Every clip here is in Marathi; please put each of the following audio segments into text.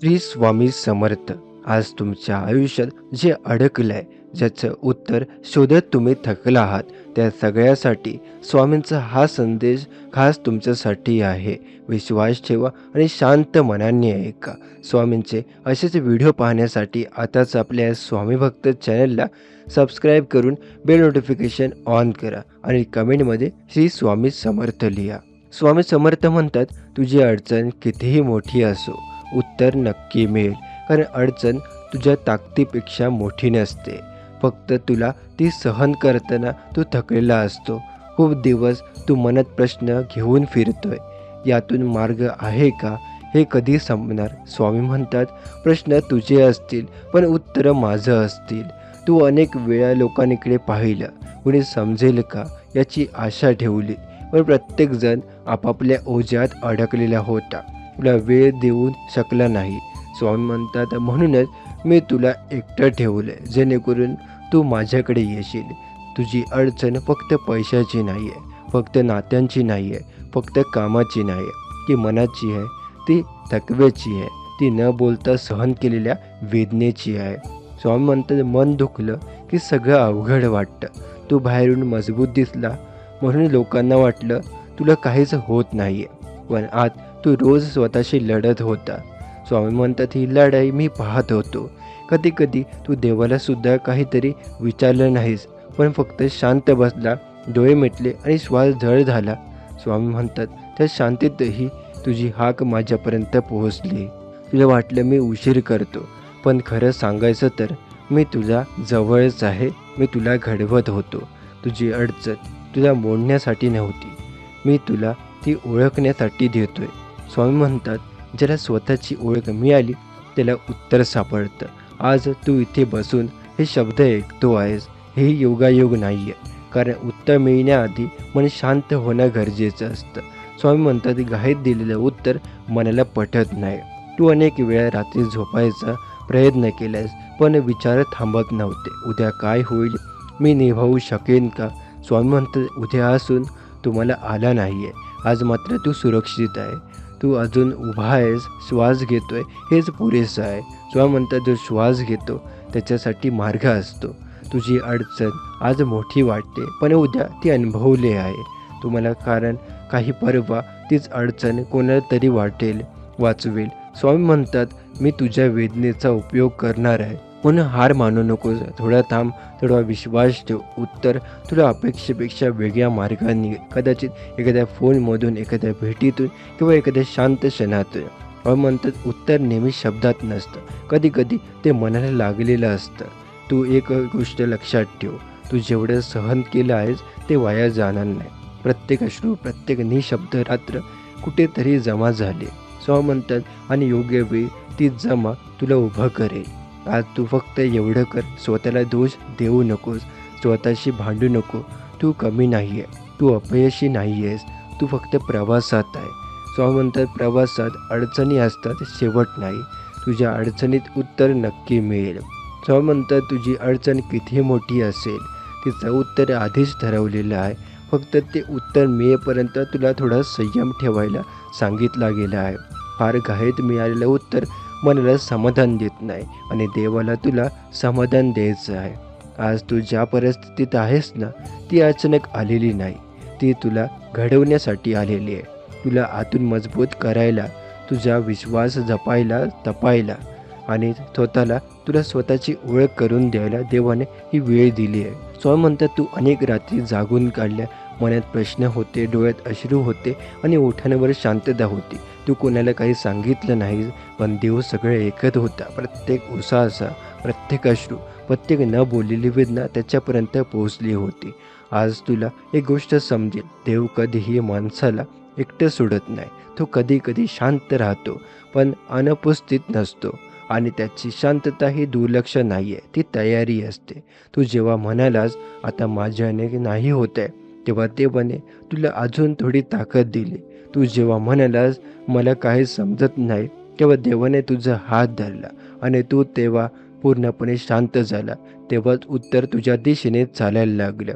श्री स्वामी समर्थ. आज तुमच्या आयुष्यात जे अडकलंय, ज्याचं उत्तर शोधत तुम्ही थकला आहात, त्या सगळ्यासाठी स्वामींचा हा संदेश खास तुमच्यासाठी आहे. विश्वास ठेवा आणि शांत मनाने ऐका. स्वामींचे असेच व्हिडिओ पाहण्यासाठी आताच आपल्या स्वामी भक्त चॅनलला सबस्क्राईब करून बेल नोटिफिकेशन ऑन करा आणि कमेंटमध्ये श्री स्वामी समर्थ लिहा. स्वामी समर्थ म्हणतात, तुझी अडचण कितीही मोठी असो, उत्तर नक्की मिळेल. कारण अडचण तुझ्या ताकदीपेक्षा मोठी नसते, फक्त तुला ती सहन करताना तू थकलेला असतो. खूप दिवस तू मनात प्रश्न घेऊन फिरतोय, यातून मार्ग आहे का, हे कधी संपणार? स्वामी म्हणतात, प्रश्न तुझे असतील पण उत्तरं माझं असतील. तू अनेक वेळा लोकांकडे पाहिलं, कुणी समजेल का याची आशा ठेवली, पण प्रत्येकजण आपापल्या ओझ्यात अडकलेला होता. तुला वेळ देऊ शकला नाही. स्वामी म्हणतात, म्हणूनच मी तुला एकटं ठेवलंय, जेणेकरून तू माझ्याकडे येशील. तुझी अडचण फक्त पैशाची नाही आहे, फक्त नात्यांची नाही आहे, फक्त कामाची नाही आहे, ती मनाची आहे, ती थकव्याची आहे, ती न बोलता सहन केलेल्या वेदनेची आहे. स्वामी म्हणतात, मन दुखलं की सगळं अवघड वाटतं. तू बाहेरून मजबूत दिसला म्हणून लोकांना वाटलं तुला काहीच होत नाही आहे, पण आत तू रोज स्वतःशी लढत होता. स्वामी म्हणतात, ही लढाई मी पाहत होतो. कधी कधी तू देवाला सुद्धा काहीतरी विचारलं नाहीस, पण फक्त शांत बसला, डोळे मिटले आणि श्वास जड झाला. स्वामी म्हणतात, त्या शांतीतही तुझी हाक माझ्यापर्यंत पोहोचली. तुला वाटलं मी उशीर करतो, पण खरं सांगायचं तर मी तुझ्या जवळच आहे. मी तुला घडवत होतो. तुझी अडचण तुला मोडण्यासाठी नव्हती, मी तुला ती ओळखण्यासाठी देतोय. स्वामी म्हणतात, ज्याला स्वतःची ओळख मिळाली त्याला उत्तर सापडतं. आज तू इथे बसून हे शब्द ऐकतो आहेस, हे योगायोग नाही आहे, कारण उत्तर मिळण्याआधी मन शांत होणं गरजेचं असतं. स्वामी म्हणतात, घाईत दिलेलं उत्तर मनाला पटत नाही. तू अनेक वेळा रात्री झोपायचा प्रयत्न केलास, पण विचार थांबत नव्हते. उद्या काय होईल, मी निभावू शकेन का? स्वामी म्हणतात, उद्या असून तुम्हाला आला नाही आहे, आज मात्र तू सुरक्षित आहे. तू अजून उभा आहेस, श्वास घेतोय, हेच पुरेसं आहे. स्वामी म्हणतात, जो श्वास घेतो त्याच्यासाठी मार्ग असतो. तुझी अडचण आज मोठी वाटते, पण उद्या ती अनुभवली आहे तुम्हाला, कारण काही परवा तीच अडचण कोणाला तरी वाचवेल. स्वामी म्हणतात, मी तुझ्या वेदनेचा उपयोग करणार आहे, म्हणून हार मानू नकोस. थोडा थांब, थोडा विश्वास ठेव. उत्तर तुला अपेक्षेपेक्षा वेगळ्या मार्गाने, कदाचित एखाद्या फोनमधून, एखाद्या भेटीतून किंवा एखाद्या शांत क्षणातून. म्हणतात, उत्तर नेहमी शब्दात नसतं, कधी कधी ते मनाला लागलेलं असतं. तू एक गोष्ट लक्षात ठेव, तू जेवढं सहन केलं आहेस ते वाया जाणार नाही. प्रत्येक अश्रू, प्रत्येक निशब्द रात्र कुठेतरी जमा झाले. स्वामी म्हणतात, आणि योग्य वेळी ती जमा तुला उभं करेल. आज तू फक्त एवढं कर, स्वतःला दोष देऊ नकोस, स्वतःशी भांडू नको. तू कमी नाही आहे, तू अपयशी नाही आहेस, तू फक्त प्रवासात आहे. स्वामी म्हणतात, प्रवासात अडचणी असतात, शेवट नाही. तुझ्या अडचणीत उत्तर नक्की मिळेल. स्वामी म्हणतात, तुझी अडचण किती मोठी असेल, तिचं उत्तर आधीच ठरवलेलं आहे. फक्त ते उत्तर मिळेपर्यंत तुला थोडा संयम ठेवायला सांगितला गेला आहे. फार घाईत मिळालेलं उत्तर मनाला समाधान देत नाही, आणि देवाला तुला समाधान द्यायचं आहे. आज तू ज्या परिस्थितीत आहेस ना, ती अचानक आलेली नाही, ती तुला घडवण्यासाठी आलेली आहे. तुला आतून मजबूत करायला, तुझा विश्वास जपायला, तपायला, आणि तुला स्वतःची ओळख करून द्यायला देवाने ही वेळ दिली आहे. स्वामी म्हणतात, तू अनेक रात्री जागून काढल्या, मनात प्रश्न होते, डोळ्यात अश्रू होते आणि ओठांवर शांतता होती. तू कोणाला काही सांगितलं नाहीस, पण देव सगळं ऐकत होता. प्रत्येक उसासा, प्रत्येक अश्रू, प्रत्येक न बोललेली वेदना त्याच्यापर्यंत पोहोचली होती. आज तुला एक गोष्ट समजेल, देव कधीही माणसाला एकटं सोडत नाही. तो कधी कधी शांत राहतो, पण अनुपस्थित नसतो, आणि त्याची शांतता ही दुर्लक्ष नाही आहे, ती तयारी असते. तू जेव्हा म्हणालास आता माझ्याने नाही होत आहे, तेव्हा देवाने तुला अजून थोडी ताकद दिली. तू जेव्हा म्हणालास मला काही समजत नाही, तेव्हा देवाने तुझा हात धरला, आणि तू तेव्हा पूर्णपणे शांत झाला. तेव्हाच उत्तर तुझ्या दिशेने चालायला लागलं.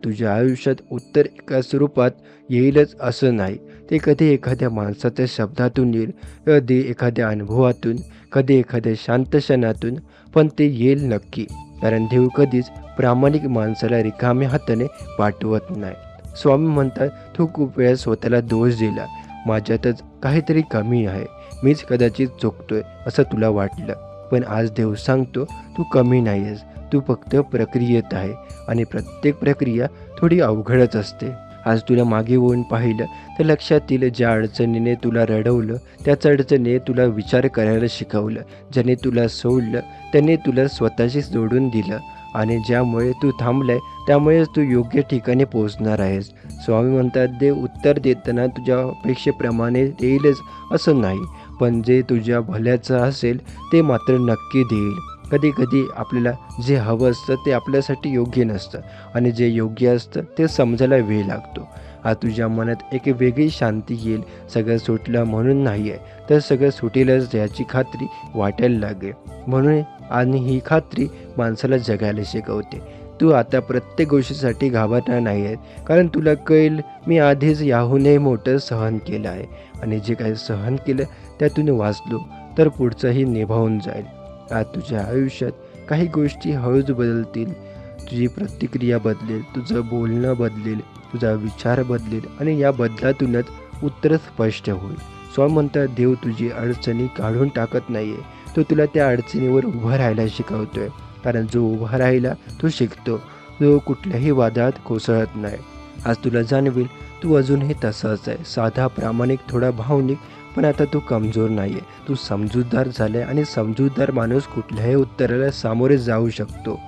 तुझ्या आयुष्यात उत्तर एका स्वरूपात येईलच असं नाही. ते कधी एखाद्या माणसाच्या शब्दातून येईल, कधी एखाद्या अनुभवातून, कधी एखाद्या शांत क्षणातून, पण ते येईल नक्की. कारण देव कधीच प्रामाणिक माणसाला रिकाम्या हाताने पाठवत नाही. स्वामी म्हणतात, तू खूप वेळा स्वतःला दोष दिला. माझ्यातच काहीतरी कमी आहे, मीच कदाचित चुकतोय असं तुला वाटलं. पण आज देव सांगतो, तू कमी नाही आहेस, तू फक्त प्रक्रियेत आहे. आणि प्रत्येक प्रक्रिया थोडी अवघडच असते. आज तुला मागे वळून पाहिलं तर लक्षात येईल, ज्या अडचणीने तुला रडवलं, त्याच अडचणीने तुला विचार करायला शिकवलं. ज्याने तुला सोडलं त्याने तुला स्वतःशी जोडून दिलं. आणि ज्यामुळे तू थांबलाय त्यामुळेच तू योग्य ठिकाणी पोहोचणार आहेस. स्वामी म्हणतात, देव उत्तर देताना तुझ्या अपेक्षेप्रमाणे देईलच असं नाही, पण जे तुझ्या भल्याचं असेल ते मात्र नक्की देईल. कधी कधी आपल्याला जे हवं असतं ते आपल्यासाठी योग्य नसतं, आणि जे योग्य असतं ते समजायला वेळ लागतो. आज तुझ्या मनात एक वेगळी शांती येईल. सगळं सुटलं म्हणून नाही आहे, तर सगळं सुटेलच याची खात्री वाटायला लागेल. म्हणून आणि ही खात्री माणसाला जगायला शिकवते. तू आता प्रत्येक गोष्टीसाठी घाबरणार नाही आहे, कारण तुला कळेल, मी आधीच याहूनही मोठं सहन केलं आहे. आणि जे काही सहन केलं त्यातून वाचलो तर पुढचंही निभावून जाईल. आज तुझ्या आयुष्यात काही गोष्टी हळूच बदलतील. तुझी प्रतिक्रिया बदलेल, तुझं बोलणं बदलेल, तुझा विचार बदलेल, आणि या बदलातूनच उत्तर स्पष्ट होईल. स्वामी म्हणतात, देव तुझी अडचणी काढून टाकत नाही आहे, तो तुला त्या अडचणीवर उभं राहायला शिकवतोय. कारण जो उभा राहिला तो शिकतो, जो कुठल्याही वादात कोसळत नाही. आज तुला जाणवेल, तू अजूनही तसाच आहे, साधा, प्रामाणिक, थोडा भावनिक, पण आता तू कमजोर नाही आहे, तू समजूतदार झाला आहे. आणि समजूतदार माणूस कुठल्याही उत्तराला सामोरे जाऊ शकतो.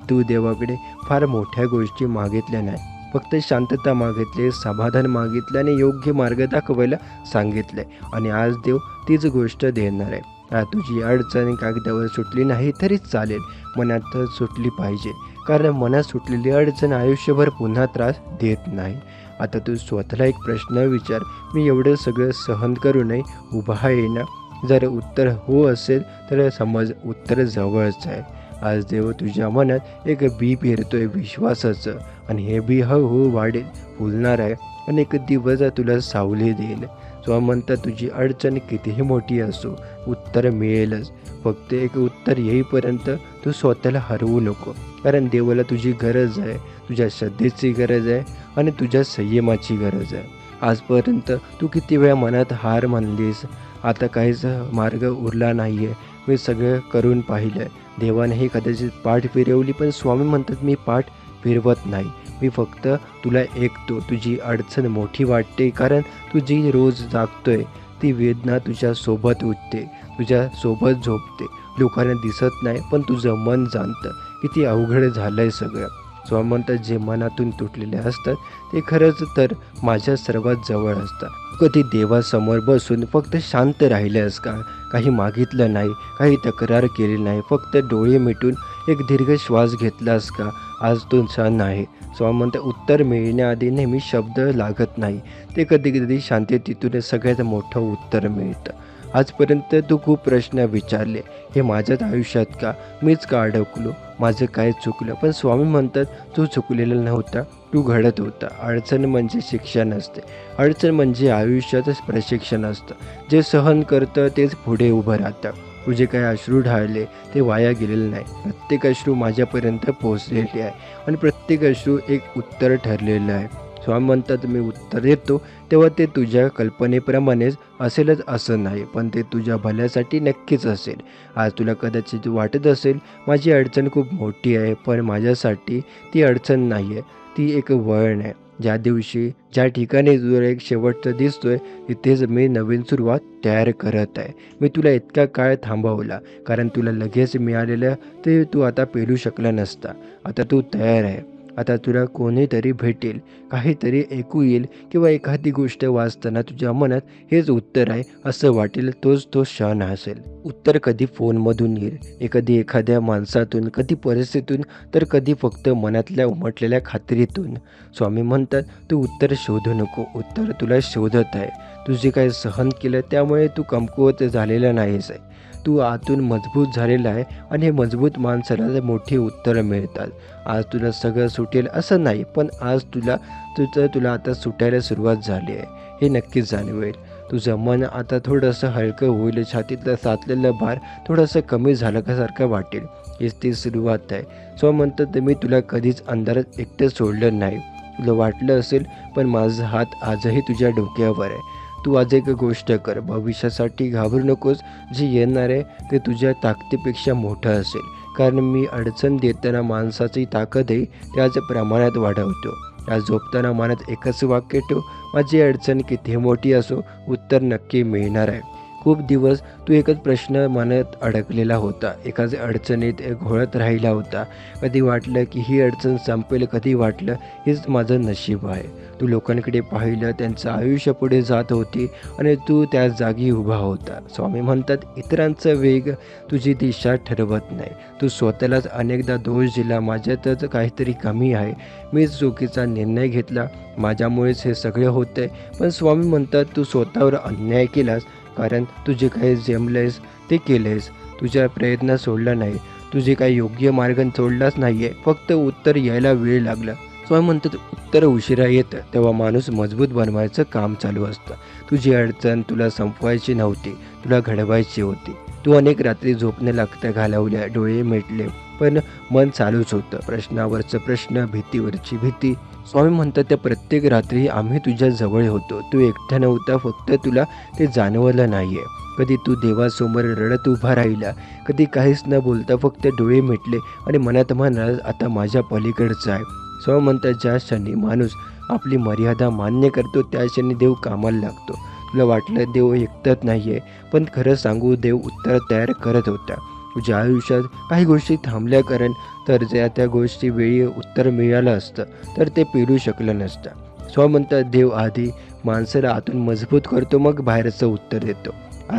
तू देवाकडे फार मोठ्या गोष्टी मागितल्या नाही, फक्त शांतता मागितली, समाधान मागितलं, आणि योग्य मार्ग दाखवायला सांगितलं. आणि आज देव तीच गोष्ट देणार आहे. तुझी अडचण कागदावर सुटली नाही तरी चालेल, मनात सुटली पाहिजे. कारण मनात सुटलेली अडचण आयुष्यभर पुन्हा त्रास देत नाही. आता तू स्वतःला एक प्रश्न विचार, मी एवढं सगळं सहन करूनही उभा आहे ना? जर उत्तर हो असेल तर समज उत्तर जवळच आहे. आज देव तुझ्या मनात एक बी पेरतोय विश्वासाचं, आणि हे बी हळूहळू वाढेल, फुलणार आहे, आणि एक दिवस तुला सावली देईल. स्वामी म्हणतात, तुझी अडचण कितीही मोठी असो, उत्तर मिळेलच. फक्त एक उत्तर येईपर्यंत तू स्वतःला हरवू नको. कारण देवाला तुझी गरज आहे, तुझ्या श्रद्धेची गरज आहे, आणि तुझ्या संयमाची गरज आहे. आजपर्यंत तू किती वेळा मनात हार मानलीस, आता काहीच मार्ग उरला नाही आहे, मी सगळं करून पाहिलं आहे. देवानेही कदाचित पाठ फिरवली, पण स्वामी म्हणतात, मी पाठ फिरवत नाही, मी फक्त तुला ऐकतो. तुझी अडचण मोठी वाटते कारण तू जी रोज जागतोय ती वेदना तुझ्या सोबत उठते, तुझ्या सोबत झोपते. लोकांना दिसत नाही, पण तुझं मन जाणतं किती अवघड झालं आहे सगळं. स्वामी म्हणतात, जे मनातून तुटलेले असतात ते खरंच तर माझ्या सर्वात जवळ असतात. कधी देवासमोर बसून फक्त शांत राहिल्यास का? काही मागितलं नाही, काही तक्रार केली नाही, फक्त डोळे मिटून एक दीर्घ श्वास घेतलास का? आज तो क्षण आहे. स्वामी म्हणतात, उत्तर मिळण्याआधी नेहमी शब्द लागत नाही, ते कधी कधी शांततेतून सगळ्यात मोठं उत्तर मिळतं. आजपर्यंत तू खूप प्रश्न विचारले, हे माझ्याच आयुष्यात का? मीच का अडकलो? माझं काय चुकलं? पण स्वामी म्हणतात, तू चुकलेला नव्हता, तू घडत होता. अडचण म्हणजे शिक्षण असते, अडचण म्हणजे आयुष्यातच प्रशिक्षण असतं. जे सहन करतं तेच पुढे उभं राहतं. तुझे काय अश्रू ढाळले ते वाया गेलेले नाही. प्रत्येक अश्रू माझ्यापर्यंत पोहोचलेले आहे, आणि प्रत्येक अश्रू एक उत्तर ठरलेलं आहे. स्वामी म्हणतात, मी उत्तर देतो तेव्हा ते तुझ्या कल्पनेप्रमाणेच असेलच असं नाही, पण ते तुझ्या भल्यासाठी नक्कीच असेल. आज तुला कदाचित वाटत असेल, माझी अडचण खूप मोठी आहे, पण माझ्यासाठी ती अडचण नाही आहे, ती एक वळण आहे. ज्या दिवशी ज्या ठिकाणी तुला एक शेवटचं दिसतोय तिथेच मी नवीन सुरुवात तयार करत आहे. मी तुला इतका काळ थांबवला कारण तुला लगेच मिळालेलं ते तू आता पेलू शकला नसता. आता तू तयार आहे. आता तुला कोणीतरी भेटेल, काहीतरी ऐकू येईल, किंवा एखादी गोष्ट वाचताना तुझ्या मनात हेच उत्तर आहे असं वाटेल, तोच तो क्षण असेल. उत्तर कधी फोनमधून येईल, कधी एखाद्या माणसातून, कधी परिस्थितीतून, तर कधी फक्त मनातल्या उमटलेल्या खात्रीतून. स्वामी म्हणतात, तू उत्तर शोधू नको, उत्तर तुला शोधत आहे. तू जे काही सहन केलं त्यामुळे तू कमकुवत झालेला नाहीस आहे, तू आतून मजबूत झालेला आहे आणि हे मजबूत माणसाला मोठी उत्तरं मिळतात. आज तुला सगळं सुटेल असं नाही, पण आज तुला आता सुटायला सुरुवात झाली आहे हे नक्कीच जाणवेल. तुझं मन आता थोडंसं हलकं होईल, छातीतलं साचलेलं भार थोडंसं कमी झाल्यासारखं वाटेल. हीच ती सुरुवात आहे. म्हणतात मी तुला कधीच अंधारात एकटं सोडलं नाही. तुला वाटलं असेल, पण माझा हात आजही तुझ्या डोक्यावर आहे. तू आज एक गोष्ट कर, भविष्यासाठी घाबरू नकोस. जे येणार आहे ते तुझ्या ताकदीपेक्षा मोठं असेल, कारण मी अडचण देताना माणसाची ताकदही त्याच प्रमाणात वाढवतो. आज झोपताना मनात एकच वाक्य ठेव, माझी अडचण किती मोठी असो, उत्तर नक्की मिळणार आहे. खूप दिवस तू एकच प्रश्न मनात अडकलेला होता, एकाच अडचणीत घोळत राहिला होता. कधी वाटलं की ही अडचण संपेल, कधी वाटलं हेच माझं नशीब आहे. तू लोकांकडे पाहिलं, त्यांचं आयुष्य पुढे जात होती आणि तू त्या जागी उभा होता. स्वामी म्हणतात, इतरांचा वेग तुझी दिशा ठरवत नाही. तू स्वतःलाच अनेकदा दोष दिला, माझ्यातच काहीतरी कमी आहे, मीच चुकीचा निर्णय घेतला, माझ्यामुळेच हे सगळे होते. पण स्वामी म्हणतात, तू स्वतःवर अन्याय केलास, कारण तू जे काही जमलेस ते केलेस. तुझा प्रयत्न सोडला नाही, तुझे काही योग्य मार्ग सोडलाच नाही आहे, फक्त उत्तर यायला वेळ लागला. स्वामी म्हणतात, उत्तर उशिरा येतं तेव्हा माणूस मजबूत बनवायचं काम चालू असतं. तुझी अडचण तुला संपवायची नव्हती, तुला घडवायची होती. तू अनेक रात्री झोपणे लागत्या घालवल्या, डोळे मिटले, पण मन चालूच होतं. प्रश्नावरचं प्रश्न, भीतीवरची भीती. स्वामी म्हणतात, त्या प्रत्येक रात्री आम्ही तुझ्या जवळ होतो. तू एकटा नव्हता, फक्त तुला ते जाणवलं नाही आहे. कधी तू देवासमोर रडत उभा राहिला, कधी काहीच न बोलता फक्त डोळे मिटले आणि मनात म्हणाला, आता माझ्या पलीकडचं आहे. स्वामी म्हणतात, ज्या क्षणी माणूस आपली मर्यादा मान्य करतो त्या क्षणी देव कामाला लागतो. तुला वाटलं देव ऐकतच नाही आहे, पण खरं सांगू, देव उत्तर तयार करत होता. तुझ्या आयुष्यात काही गोष्टी थांबल्या, कारण तर ज्या त्या गोष्टी वेळी उत्तर मिळालं असतं तर ते पेलू शकलं नसतं. स्वामी म्हणतात, देव आधी माणसाला आतून मजबूत करतो, मग बाहेरचं उत्तर देतो.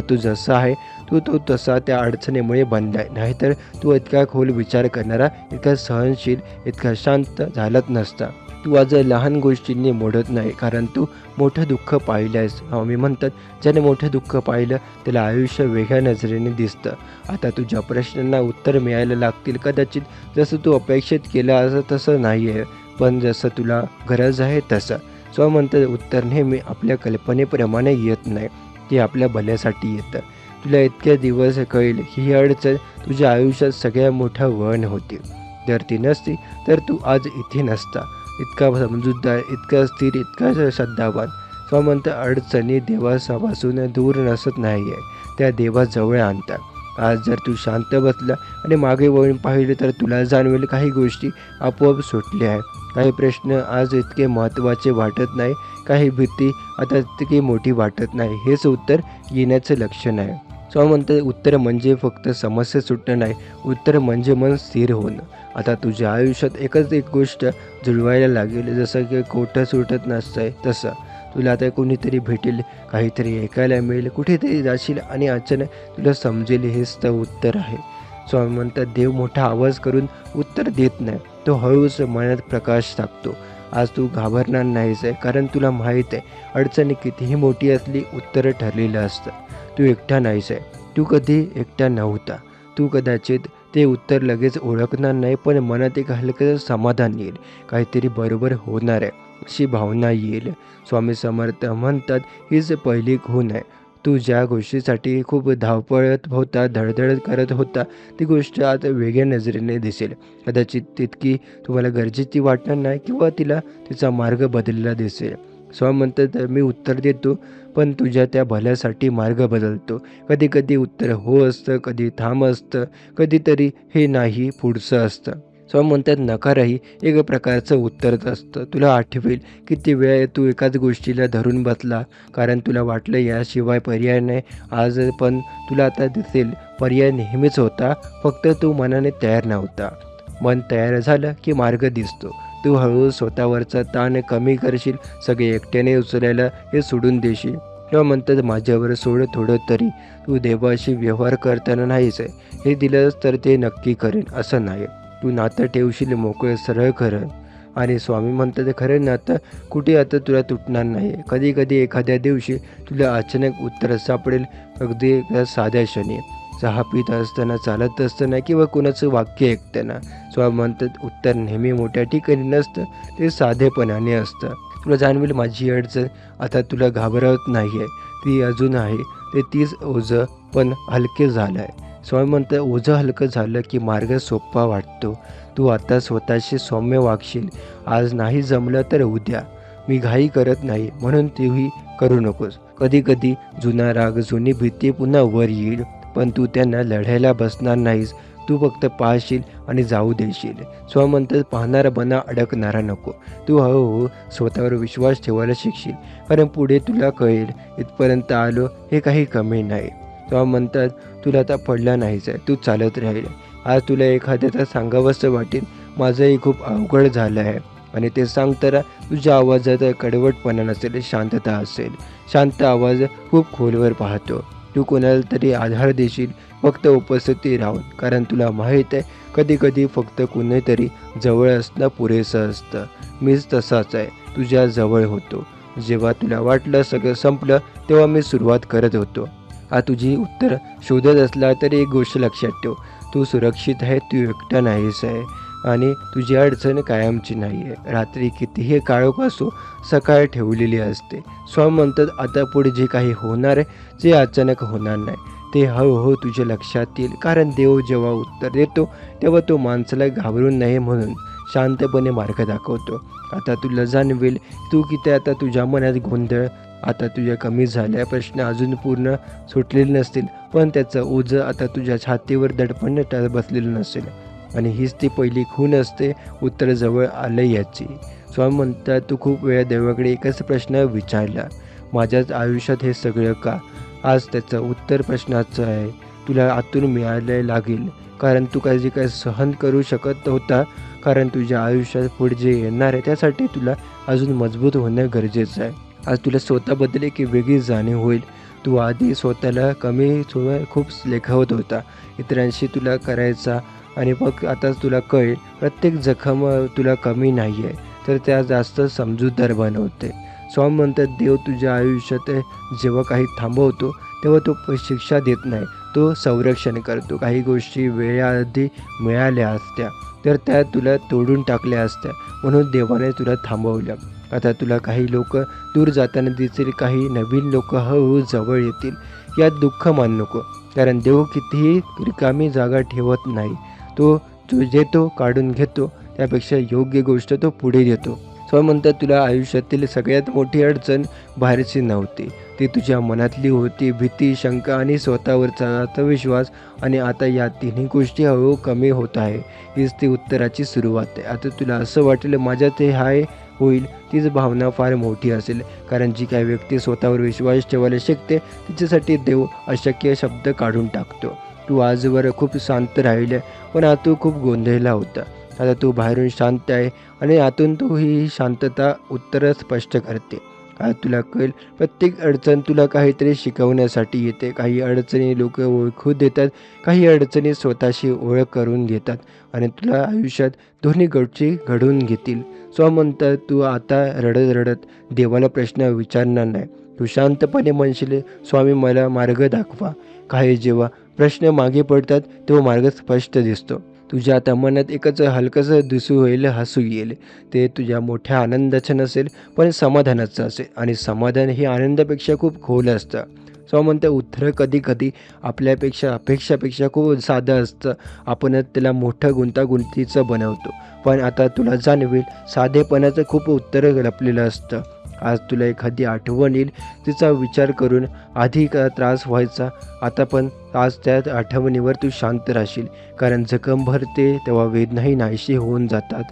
तू जसा आहे तो तसा त्या अडचणीमुळे बनलाय, नाहीतर तू इतका खोल विचार करणारा, इतका सहनशील, इतका शांत झालाच नसता. तू आज लहान गोष्टींनी मोडत नाही, कारण तू मोठं दुःख पाहिलंयस. स्वामी म्हणतात, ज्याने मोठं दुःख पाहिलं त्याला आयुष्य वेगळ्या नजरेने दिसतं. आता तुझ्या प्रश्नांना उत्तर मिळायला लागतील, कदाचित जसं तू अपेक्षित केलं असं तसं नाही आहे, पण जसं तुला गरज आहे तसं. स्वामी म्हणतात, उत्तर नेहमी आपल्या कल्पनेप्रमाणे येत नाही, ते आपल्या भल्यासाठी येतं. तुला इतक्या दिवस कळेल ही अडचण तुझ्या आयुष्यात सगळ्यात मोठं वळण होती. जर ती नसती तर तू आज इथे नसता. इतका समजूतदार, इतका स्थिर, इतका श्रद्धावान. स्वामी म्हणतात, अडचणी देवापासून दूर नसत नाही आहे, त्या देवाजवळ आणतात. आज जर तू शांत बसला आणि मागे वळून पाहिले तर तुला जाणवेल काही गोष्टी आपोआप सुटल्या आहेत. काही प्रश्न आज इतके महत्त्वाचे वाटत नाही, काही भीती आता इतकी मोठी वाटत नाही. हेच उत्तर येण्याचं लक्षण आहे. स्वामी म्हणतात, उत्तर म्हणजे फक्त समस्या सुटणं नाही, उत्तर म्हणजे मन स्थिर होणं. आता तुझ्या आयुष्यात एक गोष्ट जुळवायला लागेल, जसं की खोटं सुटत नसतंय तसं. तुला आता कोणीतरी भेटेल, काहीतरी ऐकायला मिळेल, कुठेतरी जाशील आणि अचानक तुला समजेल हेच तर उत्तर आहे. स्वामी म्हणतात, देव मोठा आवाज करून उत्तर देत नाही, तो हळूच मनात प्रकाश टाकतो. आज तू घाबरणार नाहीस आहे, कारण तुला माहीत आहे अडचणी कितीही मोठी असली, उत्तरं ठरलेलं असतं. तू एकटा नाहीस आहे, तू कधी एकटा नव्हता. तू कदाचित ते उत्तर लगेच ओळखणार नाही, पण मनात एक हलकं समाधान येईल, काहीतरी बरोबर होणार आहे अशी भावना येईल. स्वामी समर्थ म्हणतात, हीच पहिली खूण आहे. तू ज्या गोष्टीसाठी खूप धावपळत होता, धडधड करत होता, ती गोष्ट आज वेगळ्या नजरेने दिसेल. कदाचित तितकी तुम्हाला गरजेची वाटणार नाही किंवा तिचा मार्ग बदललेला दिसेल. स्वामी म्हणतात, मी उत्तर देतो, पण तुझ्या त्या भल्यासाठी मार्ग बदलतो. कधी कधी उत्तर हो असतं, कधी थांब असतं, कधीतरी हे नाही पुढचं असतं. स्वामी म्हणतात, नकारही एक प्रकारचं उत्तरच असतं. तुला आठवेल किती वेळ तू एकाच गोष्टीला धरून बसला, कारण तुला वाटलं याशिवाय पर्याय नाही. आज पण तुला आता दिसेल पर्याय नेहमीच होता, फक्त तू मनाने तयार नव्हता. मन तयार झालं की मार्ग दिसतो. तू हळूहळू स्वतःवरचा ताण कमी करशील, सगळे एकट्याने उचलायला हे सोडून देशील. किंवा म्हणतात, माझ्यावर सोड थोडं तरी. तू देवाशी व्यवहार करताना नाहीच आहे, हे दिलंस तर ते नक्की करेन असं नाही. तू नातं ठेवशील मोकळं सरळ खरं. आणि स्वामी म्हणतात, खरं नातं कुठे आता तुला तुटणार नाही. कधी कधी एखाद्या दिवशी तुला अचानक उत्तर सापडेल, अगदी साध्या क्षणी. चहा पित असताना, चालत असताना किंवा कोणाचं वाक्य ऐकताना. स्वामी म्हणतात उत्तर नेहमी मोठ्या ठिकाणी नसतं, ते साधेपणाने असतं. तुला जाणवेल माझी अडचण आता तुला घाबरवत नाही आहे, ती अजून आहे. ते तीच ओझं पण हलके झालं आहे. स्वामी म्हणतात ओझं हलकं झालं की मार्ग सोपा वाटतो. तू आता स्वतःशी सौम्य वागशील. आज नाही जमलं तर उद्या. मी घाई करत नाही म्हणून तेही करू नकोस. कधी कधी जुना राग, जुनी भीती पुन्हा वर येईल, पण तू त्यांना लढायला बसणार नाहीस. तू फक्त पाहशील आणि जाऊ देशील. स्वामी म्हणतात पाहणारा बना, अडकणारा नको. तू हळूहळू स्वतःवर विश्वास ठेवायला शिकशील, कारण पुढे तुला कळेल इथपर्यंत आलो हे काही कमी नाही. स्वामी म्हणतात तुला आता पडला नाहीच आहे, तू चालत राहील. आज तुला एखाद्याचं सांगावंसं वाटेल माझंही खूप अवघड झालं आहे, आणि ते सांगताना तुझ्या आवाजात कडवटपणा नसेल, शांतता असेल. शांत आवाज खूप खोलवर पाहतो. तू कोणाला तरी आधार देशील, फक्त उपस्थिती राहून, कारण तुला माहीत आहे कधी कधी फक्त कोणीतरी जवळ असणं पुरेसं असतं. मीच तसाच आहे, तुझ्या जवळ होतो. जेव्हा तुला वाटलं सगळं संपलं तेव्हा मी सुरुवात करत होतो. तुझी उत्तर शोधत असला तरी एक गोष्ट लक्षात ठेव, तू सुरक्षित आहे, तू एकटा नाहीस आहे, आणि तुझी अडचण कायमची नाही आहे. रात्री कितीही काळोख असो, सकाळ ठेवलेली असते. स्वामी म्हणतात आता पुढे जे काही होणार आहे, जे अचानक होणार नाही, ते हळूहळू तुझ्या लक्षात येईल. कारण देव जेव्हा उत्तर देतो तेव्हा तो माणसाला घाबरून नाही म्हणून शांतपणे मार्ग दाखवतो. आता तुला जाणवेल तू किती आता तुझ्या मनात गोंधळ आता तुझ्या कमी झाल्या. प्रश्न अजून पूर्ण सुटलेले नसतील, पण त्याचं ओझं आता तुझ्या छातीवर दडपण बसलेलं नसेल. आणि हीच ती पहिली खूण असते उत्तर जवळ आलं याची. स्वामी म्हणतात तू खूप वेळा देवाकडे एकच प्रश्न विचारला, माझ्याच आयुष्यात हे सगळं का? आज त्याचं उत्तर प्रश्नाचं आहे, तुला आतून मिळालं लागेल. कारण तू काही सहन करू शकत नव्हता, कारण तुझ्या आयुष्यात पुढे जे येणार आहे त्यासाठी तुला अजून मजबूत होणं गरजेचं आहे. आज तुला स्वतःबद्दल एक वेगळी जाणीव होईल. तू आधी स्वतःला कमी खूप लेखावत होता, इतरांशी तुला करायचा, आणि मग आता तुला कळेल प्रत्येक जखम तुला कमी नाही आहे, तर त्या जास्त समजूतदार बनवते. स्वामी म्हणतात देव तुझ्या आयुष्यात जेव्हा काही थांबवतो तेव्हा तो शिक्षा देत नाही, तो संरक्षण करतो. काही गोष्टी वेळाआधी मिळाल्या असत्या तर त्या तुला तोडून टाकल्या असत्या, म्हणून देवाने तुला थांबवलं. आता तुला काही लोक दूर जाताना दिसतील, काही नवीन लोक हळूहळू जवळ येतील. यात दुःख मान नको, कारण देव कितीही रिकामी जागा ठेवत नाही. तो देतो, काढून घेतो, त्यापेक्षा योग्य गोष्ट तो पुढे देतो. स्वामी म्हणतात तुला आयुष्यातील सगळ्यात मोठी अडचण बाहेरची नव्हती, ती तुझ्या मनातली होती. भीती, शंका आणि स्वतःवरचा आत्मविश्वास. आणि आता या तिन्ही गोष्टी हळूहळू कमी होत आहे. हीच ती उत्तराची सुरुवात आहे. आता तुला असं वाटेल माझ्यात हे हाय होईल, तीच भावना फार मोठी असेल. कारण जी काही व्यक्ती स्वतःवर विश्वास ठेवायला शिकते तिच्यासाठी देव अशक्य शब्द काढून टाकतो. तू आजवर खूप शांत राहिले, पण आतून खूप गोंधळला होता. आता तू बाहेरून शांत आहे, आणि आतून तू ही शांतता उत्तरं स्पष्ट करते. आज तुला कळेल प्रत्येक अडचण तुला काहीतरी शिकवण्यासाठी येते. काही अडचणी लोक ओळखू देतात, काही अडचणी स्वतःशी ओळख करून घेतात, आणि तुला आयुष्यात दोन्ही गोष्टी घडवून घेतील. स्वामी म्हणतात तू आता रडत रडत देवाला प्रश्न विचारणार नाही. तू शांतपणे म्हणशील स्वामी मला मार्ग दाखवा. काही जेव्हा प्रश्न मागे पडतात तेव्हा मार्ग स्पष्ट दिसतो. तुझ्या आता मनात एकच हलकंसं दिसू होईल, हसू येईल. ते तुझ्या मोठ्या आनंदाचं नसेल, पण समाधानाचं असेल, आणि समाधान हे आनंदापेक्षा खूप खोल असतं. स्वामी म्हणतात उत्तर कधी कधी अपेक्षापेक्षा खूप साधं असतं. आपणच त्याला मोठं गुंतागुंतीचं बनवतो. पण आता तुला जाणवेल साधेपणाचं खूप उत्तर लपलेलं असतं. आज तुला एखादी आठवण येईल, तिचा विचार करून आधी का त्रास व्हायचा, आता पण आज त्या आठवणीवर तू शांत राहशील. कारण जखम भरते तेव्हा वेदनाही नाहीशी होऊन जातात,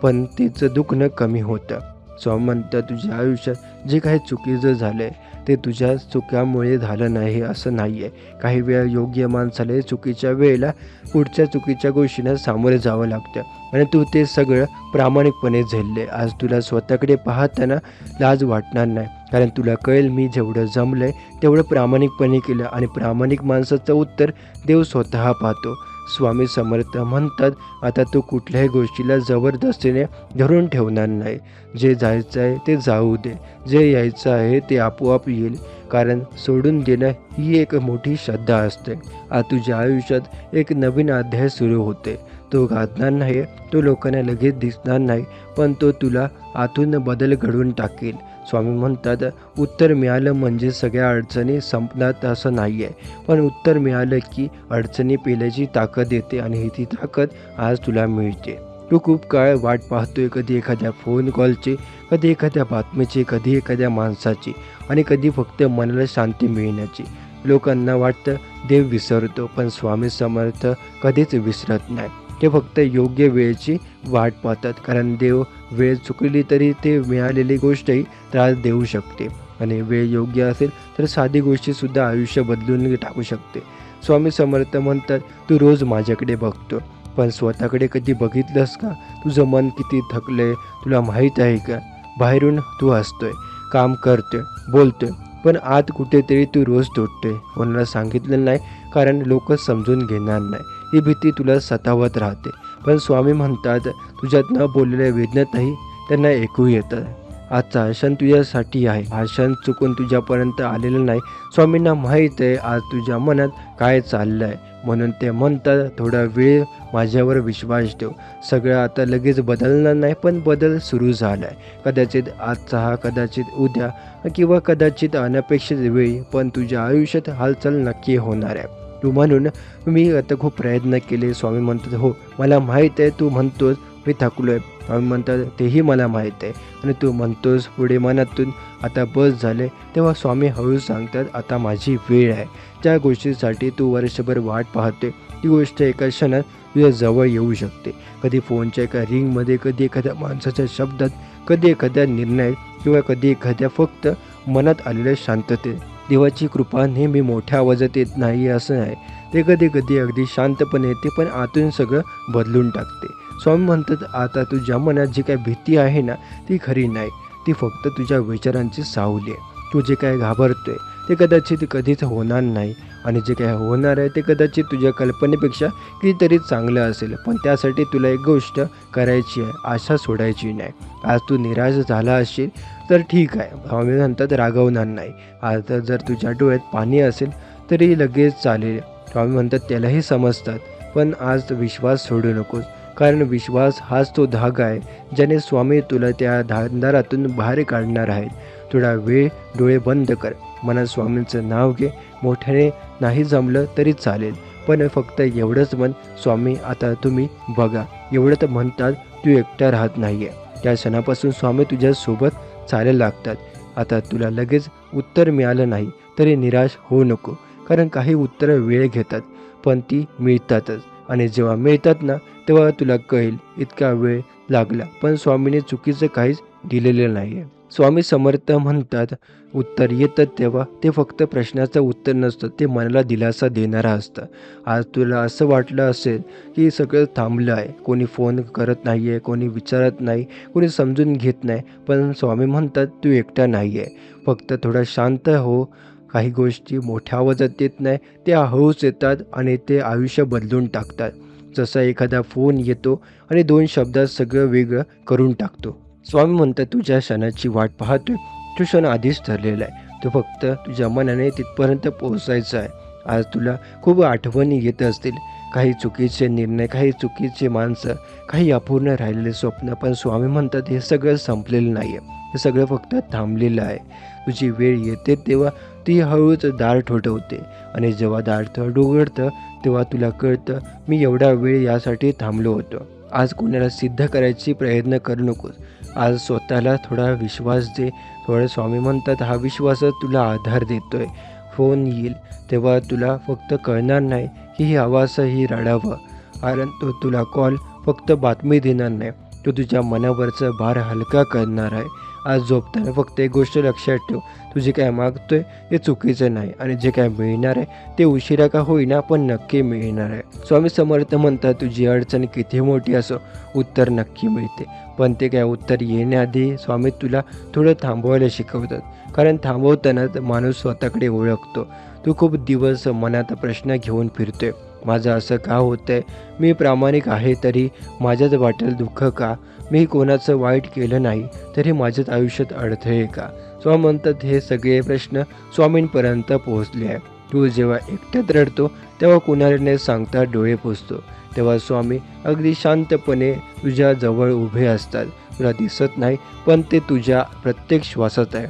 पण तिचं दुखणं कमी होतं. स्वामी म्हणतात तुझ्या आयुष्यात जे काही चुकीचं झालं आहे ते तुझ्या चुक्यामुळे झालं नाही असं नाही आहे. काही वेळा योग्य माणसाला चुकीच्या वेळेला पुढच्या चुकीच्या गोष्टींना सामोरे जावं लागतं, आणि तू ते सगळं प्रामाणिकपणे झेलले. आज तुला स्वतःकडे पाहताना लाज वाटणार नाही, कारण तुला कळेल मी जेवढं जमलं आहे तेवढं प्रामाणिकपणे केलं, आणि प्रामाणिक माणसाचं उत्तर देव स्वतः पाहतो. स्वामी समर्थ म्हणतात, आता तू कुठल्याही गोष्टीला जबरदस्तीने धरून ठेवणार नाही. जे जायचं आहे ते जाऊ दे, जे यायचं आहे ते आपोआप येईल. कारण सोडून देणं ही एक मोठी श्रद्धा असते. आज तुझ्या आयुष्यात एक नवीन अध्याय सुरू होते. तो गाजणार नाही, तो लोकांना लगेच दिसणार नाही, पण तो तुला आतून बदल घडवून टाकेल. स्वामी म्हणतात, उत्तर मिळालं म्हणजे सगळ्या अडचणी संपणार असं नाही आहे, पण उत्तर मिळालं की अडचणी पेलायची ताकद येते आणि ती ताकद आज तुला मिळते. तू खूप काळ वाट पाहतोय, कधी एखाद्या फोन कॉलची, कधी एखाद्या बातमीची, कधी एखाद्या माणसाची आणि कधी फक्त मनाला शांती मिळण्याची. लोकांना वाटतं देव विसरतो, पण स्वामी समर्थ कधीच विसरत नाही. ते फक्त योग्य वेळेची वाट पाहतात, कारण देव वेळ चुकली तरी ते मिळालेली गोष्टही त्रास देऊ शकते आणि वेळ योग्य असेल तर साधी गोष्टीसुद्धा आयुष्य बदलून टाकू शकते. स्वामी समर्थ म्हणतात, तू रोज माझ्याकडे बघतो, पण स्वतःकडे कधी बघितलंस का? तुझं मन किती थकलंय तुला माहीत आहे का? बाहेरून तू हसतोय, काम करतोय, बोलतोय, पण आत कुठेतरी तू रोज तुटतोय. कोणाला सांगितलं नाही, कारण लोक समजून घेणार नाही ही भीती तुला सतावत राहते. पण स्वामी म्हणतात, तुझ्यात न बोललेल्या वेदनेतही त्यांना ऐकू येतं. आजचा क्षण तुझ्यासाठी आहे. हा क्षण चुकून तुझ्यापर्यंत आलेलं नाही. स्वामींना माहीत आहे आज तुझ्या मनात काय चाललं आहे, म्हणून ते म्हणतात, थोडा वेळ माझ्यावर विश्वास ठेव. सगळं आता लगेच बदलणार नाही, पण बदल सुरू झाला आहे. कदाचित आजचा हा, कदाचित उद्या किंवा कदाचित अनपेक्षित वेळी, पण तुझ्या आयुष्यात हालचाल नक्की होणार आहे. तू म्हणून मी आता खूप प्रयत्न केले. स्वामी म्हणतात, हो मला माहीत आहे. तू म्हणतोस मी थकलो आहे, स्वामी म्हणतात तेही मला माहीत आहे. आणि तू म्हणतोस पुढे मनातून आता बस झाले, तेव्हा स्वामी हळू सांगतात, आता माझी वेळ आहे. ज्या गोष्टीसाठी तू वर्षभर वाट पाहते ती गोष्ट एका क्षणात तुझ्या जवळ येऊ शकते. कधी फोनच्या एका रिंगमध्ये, कधी एखाद्या माणसाच्या शब्दात, कधी एखाद्या निर्णयात किंवा कधी एखाद्या फक्त मनात आलेल्या शांततेत. देवाची कृपा नेहमी मोठ्या आवाजात येत नाही असं नाही, ते कधी कधी अगदी शांतपणे येते, पण आतून सगळं बदलून टाकते. स्वामी म्हणतात, आता तुझ्या मनात जी काय भीती आहे ना ती खरी नाही, ती फक्त तुझ्या विचारांची सावली आहे. तू जे काय घाबरतोय ते कदाचित कधीच होणार नाही, आणि जे काय होणार आहे ते कदाचित तुझ्या कल्पनेपेक्षा कितीतरी चांगलं असेल. पण त्यासाठी तुला एक गोष्ट करायची आहे, आशा सोडायची नाही. आज तू निराश झाला असशील तर ठीक आहे, स्वामी म्हणतात रागवणार नाही. आज जर तुझ्या डोळ्यात पाणी असेल तरी लगेच चालेल, स्वामी म्हणतात त्यालाही समजतात. पण आज विश्वास सोडू नकोस, कारण विश्वास हाच तो धागा आहे ज्याने स्वामी तुला त्या अंधारातून बाहेर काढणार आहेत. थोडा वेळ डोळे बंद कर, मनात स्वामींचं नाव घे. मोठ्याने नाही जमलं तरी चालेल, पण फक्त एवढंच म्हण, स्वामी आता तुम्ही बघा. एवढं तर म्हणतात तू एकटा राहत नाही आहे. त्या क्षणापासून स्वामी तुझ्यासोबत चालायला लागतात. आता तुला लगेच उत्तर मिळालं नाही तरी निराश होऊ नको, कारण काही उत्तरं वेळ घेतात, पण ती मिळतातच. आणि जेव्हा मिळतात ना तेव्हा तुला कळेल इतका वेळ लागला, पण स्वामीने चुकीचं काहीच दिलेलं नाही आहे. स्वामी समर्थ म्हणतात, उत्तर येतं तेव्हा ते फक्त प्रश्नाचं उत्तर नसतं, ते मनाला दिलासा देणारं असतं. आज तुला असं वाटलं असेल की सगळं थांबलं आहे, कोणी फोन करत नाही आहे, कोणी विचारत नाही, कोणी समजून घेत नाही, पण स्वामी म्हणतात तू एकटा नाही आहे. फक्त थोडा शांत हो. काही गोष्टी मोठ्या आवाजात येत नाही, त्या हळूच येतात आणि ते आयुष्य बदलून टाकतात. जसा एखादा फोन येतो आणि 2 शब्दात सगळं वेगळं करून टाकतो. स्वामी म्हणतात, तुझ्या क्षणाची वाट पाहतोय, तो क्षण आधीच ठरलेला आहे, तो फक्त तुझ्या मनाने तिथपर्यंत पोहोचायचा आहे. आज तुला खूप आठवणी येत असतील, काही चुकीचे निर्णय, काही चुकीचे माणसं, काही अपूर्ण राहिलेले स्वप्न, पण स्वामी म्हणतात हे सगळं संपलेलं नाही आहे, हे सगळं फक्त थांबलेलं आहे. तुझी वेळ येते तेव्हा ती हळूच दार ठोठवते, आणि जेव्हा दार उघडतं तेव्हा तुला कळतं मी एवढा वेळ यासाठी थांबलो होतो. आज कोणाला सिद्ध करायची प्रयत्न करू नकोस. आज स्वतःला थोडा विश्वास दे. थोडं स्वामी म्हणतात हा विश्वासच तुला आधार देतोय. फोन येईल तेव्हा तुला फक्त कळणार नाही की ही आवाज ही रडावं, कारण तो तुला कॉल फक्त बातमी देणार नाही, तो तुझ्या मनावरचा भार हलका करणार आहे. आज झोपताना फक्त एक गोष्ट लक्षात ठेव, तू जे काय मागतोय ते चुकीचं नाही, आणि जे काय मिळणार आहे ते उशिरा का होईना पण नक्की मिळणार आहे. स्वामी समर्थ म्हणतात तुझी अडचण किती मोठी असो उत्तर नक्की मिळते, पण ते काय उत्तर येण्याआधी स्वामी तुला थोडं थांबवायला शिकवतात, कारण थांबवताना माणूस स्वतःकडे ओळखतो. तू खूप दिवस मनात प्रश्न घेऊन फिरतोय, माझं असं का होतंय? मी प्रामाणिक आहे तरी माझ्याच वाटेल दुःख का? मी कोणाचं वाईट केलं नाही तरी माझ्याच आयुष्यात अडथळे का? स्वामी म्हणतात हे सगळे प्रश्न स्वामींपर्यंत पोहोचले आहे. तू जेव्हा एकट्यात रडतो तेव्हा कुणाला न सांगता डोळे पुसतो, तेव्हा स्वामी अगदी शांतपणे तुझ्या जवळ उभे असतात. तुला दिसत नाही पण ते तुझ्या प्रत्येक श्वासात आहे.